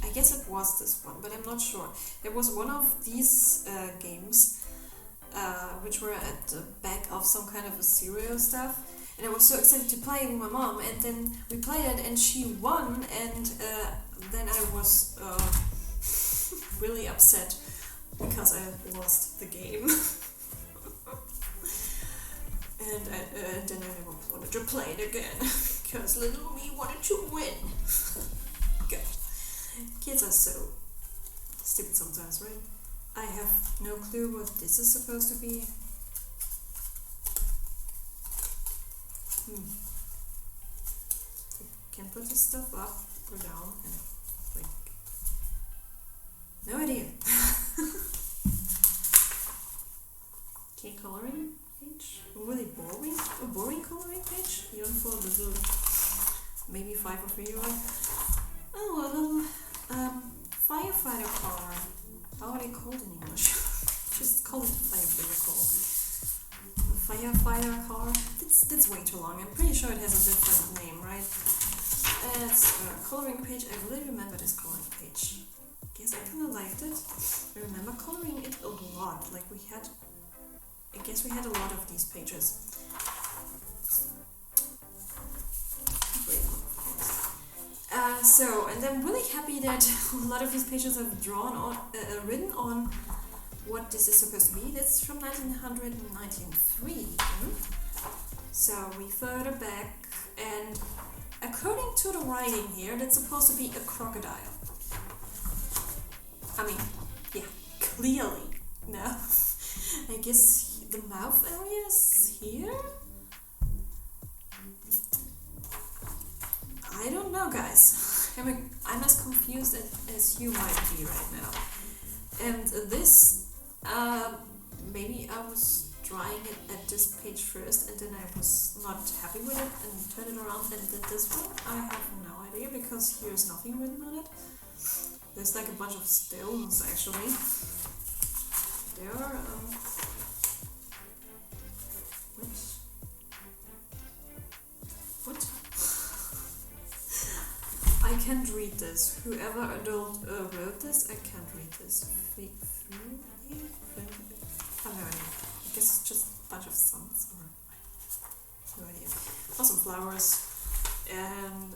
Speaker 1: I guess it was this one, but I'm not sure. It was one of these games, which were at the back of some kind of a cereal stuff. And I was so excited to play it with my mom, and then we played it, and she won, and then I was really upset because I lost the game. And then I never wanted to play it again, because little me wanted to win. God, kids are so stupid sometimes, right? I have no clue what this is supposed to be. Can put this stuff up or down, and No idea. Okay, coloring page. Really boring. A boring coloring page, even for a little, maybe 5 or 3-year-old. Oh, a little firefighter car. How are they called in English? Just call it a firefighter car. A firefighter car. That's way too long. I'm pretty sure it has a different name, right? It's a coloring page. I really remember this coloring page. Guess I kind of liked it. I remember coloring it a lot. Like I guess we had a lot of these pages. And I'm really happy that a lot of these pages have written on what this is supposed to be. That's from 1993. So we further back, and according to the writing here, that's supposed to be a crocodile. I mean, yeah, clearly. No. I guess the mouth area is here? I don't know, guys. I'm as confused as you might be right now. And this, maybe I was drawing it at this page first, and then I was not happy with it and turned it around and did this one. I have no idea, because here's nothing written on it. There's like a bunch of stones, actually. There are, What? I can't read this. Whoever adult wrote this, I can't read this. I have no idea. I guess it's just a bunch of suns, or no idea. Awesome flowers, and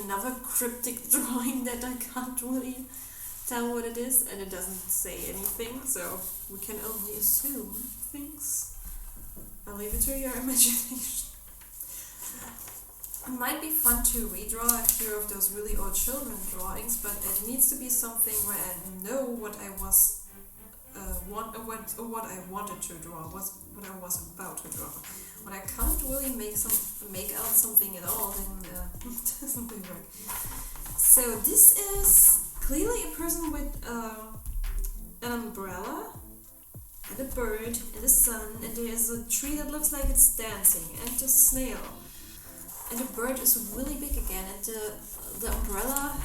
Speaker 1: another cryptic drawing that I can't really tell what it is, and it doesn't say anything, so we can only assume things. I'll leave it to your imagination. It might be fun to redraw a few of those really old children drawings, but it needs to be something where I know what I was, what I wanted to draw, what I was about to draw. When I can't really make out something at all, then it doesn't really work. So this is clearly a person with an umbrella, and a bird, and the sun, and there's a tree that looks like it's dancing, and a snail. And the bird is really big again, and the umbrella,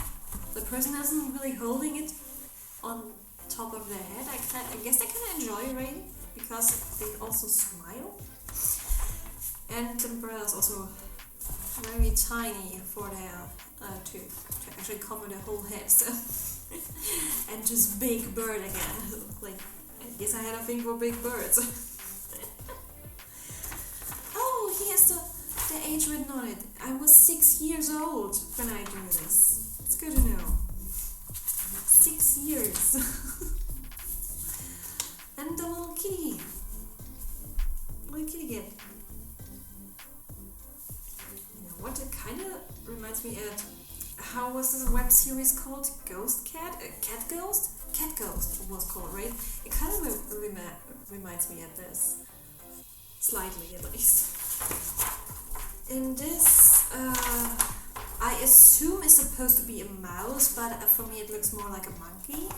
Speaker 1: the person isn't really holding it on top of their head. I guess they kind of enjoy rain, because they also smile. And the umbrella is also very tiny for their, to actually cover their whole head, so. And just big bird again, like, I guess I had a thing for big birds. Oh, here's the age written on it. I was 6 years old when I drew this. It's good to know. 6 years. And the little kitty. Little kitty cat. You know what? It kind of reminds me of, how was this web series called? Ghost Cat? Cat Ghost? Cat Ghost it was called, right? It kind of reminds me of this. Slightly, at least. In this, I assume is supposed to be a mouse, but for me it looks more like a monkey.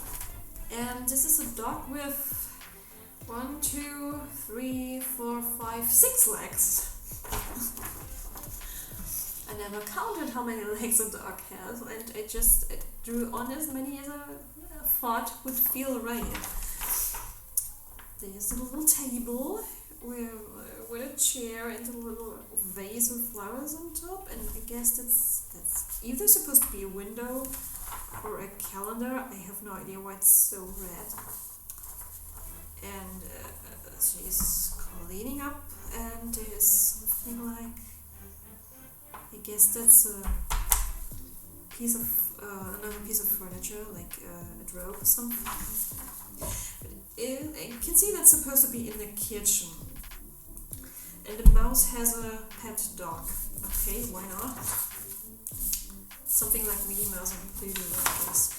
Speaker 1: And this is a dog with 1, 2, 3, 4, 5, 6 legs. I never counted how many legs a dog has, and I drew on as many as I thought would feel right. There's a little table with a chair and a little vase with flowers on top, and I guess that's either supposed to be a window or a calendar. I have no idea why it's so red. And she's cleaning up, and there's something like, I guess that's a piece of another piece of furniture, like a drawer or something. I can see that's supposed to be in the kitchen. And the mouse has a pet dog. Okay, why not? Something like Mickey Mouse and clearly like this.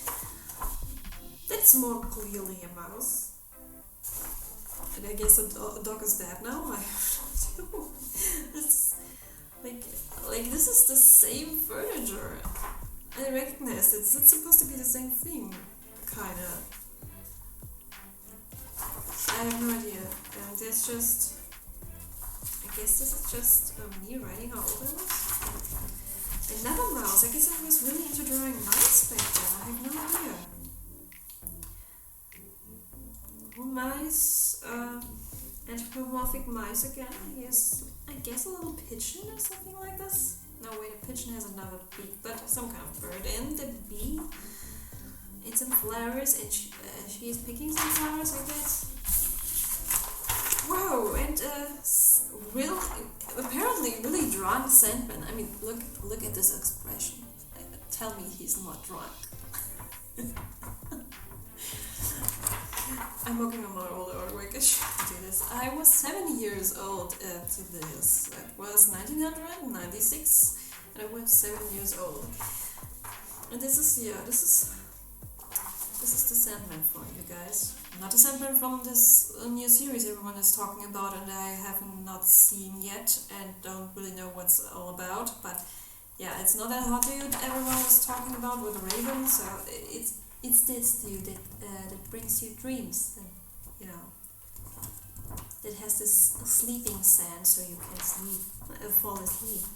Speaker 1: That's more clearly a mouse. And I guess the dog is dead now. I have no idea. It's like this is the same furniture. I recognize it. It's supposed to be the same thing. kinda. I have no idea. And there's just, I guess this is just me writing how old I was. Another mouse. I guess I was really into drawing mice back then. I have no idea. Mice, anthropomorphic mice again. Here's, I guess, a little pigeon or something like this. No, wait, a pigeon has another beak, but some kind of bird. And the bee, it's some flowers, and she is picking some flowers, I guess. Whoa, and apparently really drunk Sandman. I mean, look at this expression. Tell me he's not drunk. I'm working on my older artwork. I should do this. I was 7 years old to this. It was 1996, and I was 7 years old. And this is the Sandman for you guys. Not the Sandman from this new series everyone is talking about, and I have not seen yet, and don't really know what's all about. But yeah, it's not that hot dude everyone was talking about with the Raven. So it's this dude that brings you dreams, and you know, that has this sleeping sand so you can sleep, fall asleep.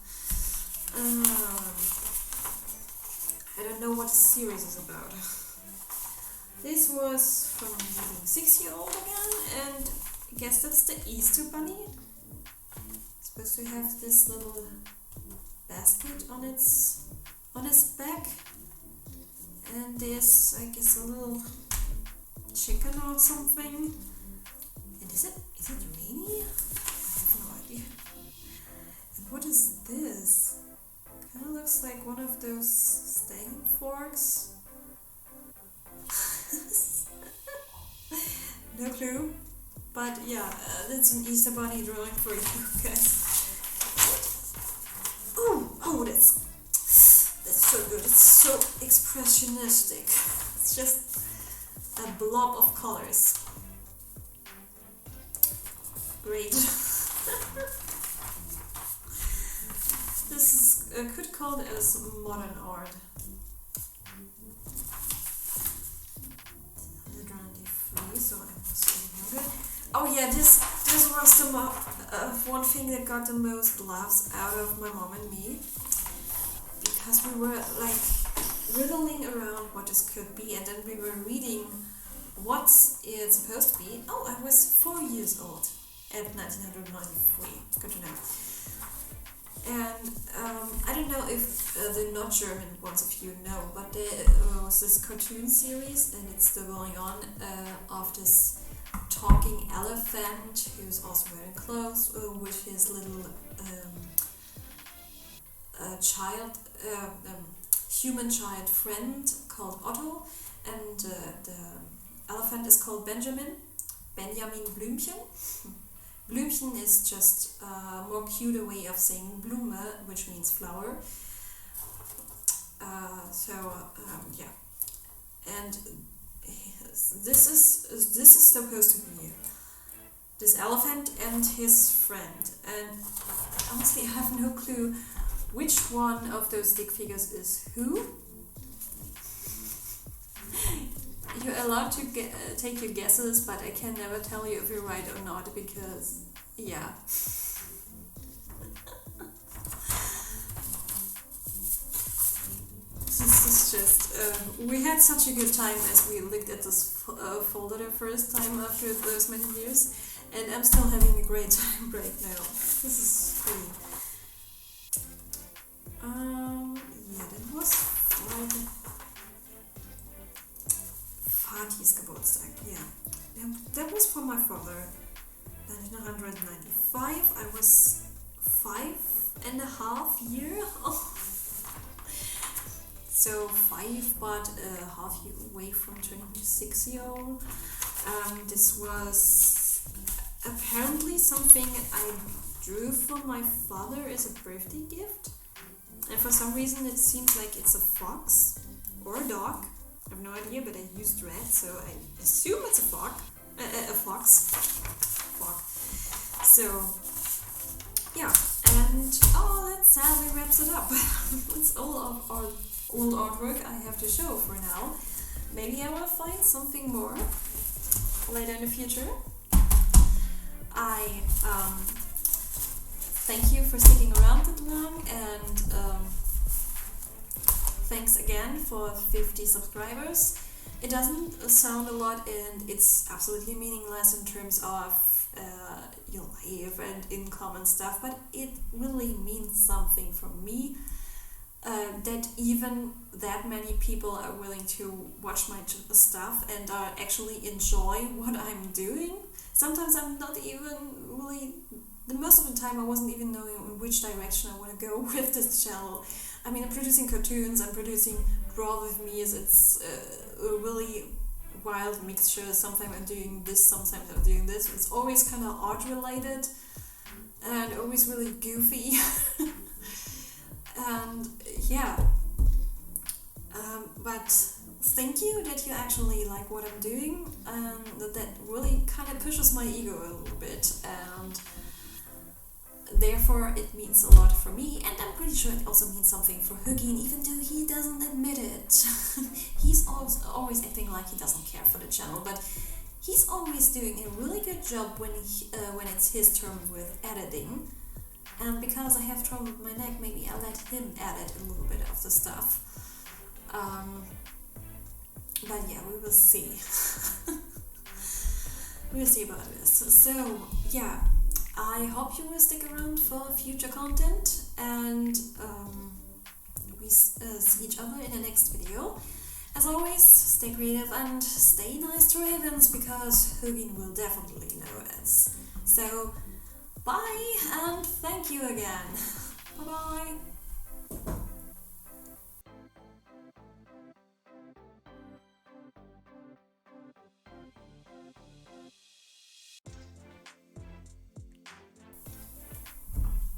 Speaker 1: I don't know what the series is about. This was from being 6-year-old again, and I guess that's the Easter Bunny. It's supposed to have this little basket on its back. And there's, I guess, a little chicken or something. And is it rainy? I have no idea. And what is this? Kind of looks like one of those stang forks. No clue. But yeah, that's an Easter Bunny drawing for you guys. Oh, that's so good. It's so expressionistic. It's just a blob of colors. Great. This is could call it as modern art. 193, so I was really younger. Oh yeah, this was the one thing that got the most laughs out of my mom and me. Because we were like riddling around what this could be, and then we were reading what it's supposed to be. Oh, I was 4 years old at 1993. Good to know. And I don't know if the not German ones of you know, but there was this cartoon series, and it's still going on, of this talking elephant who's also wearing clothes with his little human child friend called Otto, and the elephant is called Benjamin Blümchen. Blümchen is just a more cuter way of saying Blume, which means flower. Yeah, and this is supposed to be this elephant and his friend, and honestly I have no clue which one of those stick figures is who. You're allowed to take your guesses, but I can never tell you if you're right or not, because, yeah. This is just, we had such a good time as we looked at this folder the first time after those many years, and I'm still having a great time right now. This is great. Yeah, that was Fatih's Geburtstag, yeah. That was for my father. 1995, I was 5.5 years old. So 5, but half year away from turning to 6-year-old. This was apparently something I drew for my father as a birthday gift. And for some reason it seems like it's a fox or a dog. I have no idea, but I used red, so I assume it's a fox. So, yeah, and that sadly wraps it up. It's all of our old artwork I have to show for now. maybe I will find something more later in the future. I thank you for sticking around that long, and thanks again for 50 subscribers. It doesn't sound a lot, and it's absolutely meaningless in terms of your life and income and stuff, but it really means something for me. That even that many people are willing to watch my stuff and actually enjoy what I'm doing. Sometimes I'm not even really, the most of the time I wasn't even knowing in which direction I want to go with this channel. I mean, I'm producing cartoons, I'm producing Draw With Me, it's a really wild mixture. Sometimes I'm doing this, sometimes I'm doing this. It's always kind of art related and always really goofy. And yeah, but thank you that you actually like what I'm doing, and that really kind of pushes my ego a little bit, and therefore it means a lot for me, and I'm pretty sure it also means something for Hugin, even though he doesn't admit it. He's always acting like he doesn't care for the channel, but he's always doing a really good job when it's his turn with editing. And because I have trouble with my neck, maybe I'll let him edit a little bit of the stuff. But yeah, we will see. We'll see about this. So yeah, I hope you will stick around for future content, and we see each other in the next video. As always, stay creative and stay nice to ravens, because Hugin will definitely notice. So bye, and thank you again. Bye-bye.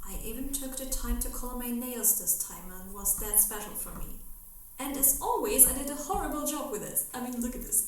Speaker 1: I even took the time to color my nails this time, and was that special for me. And as always, I did a horrible job with it. I mean, look at this.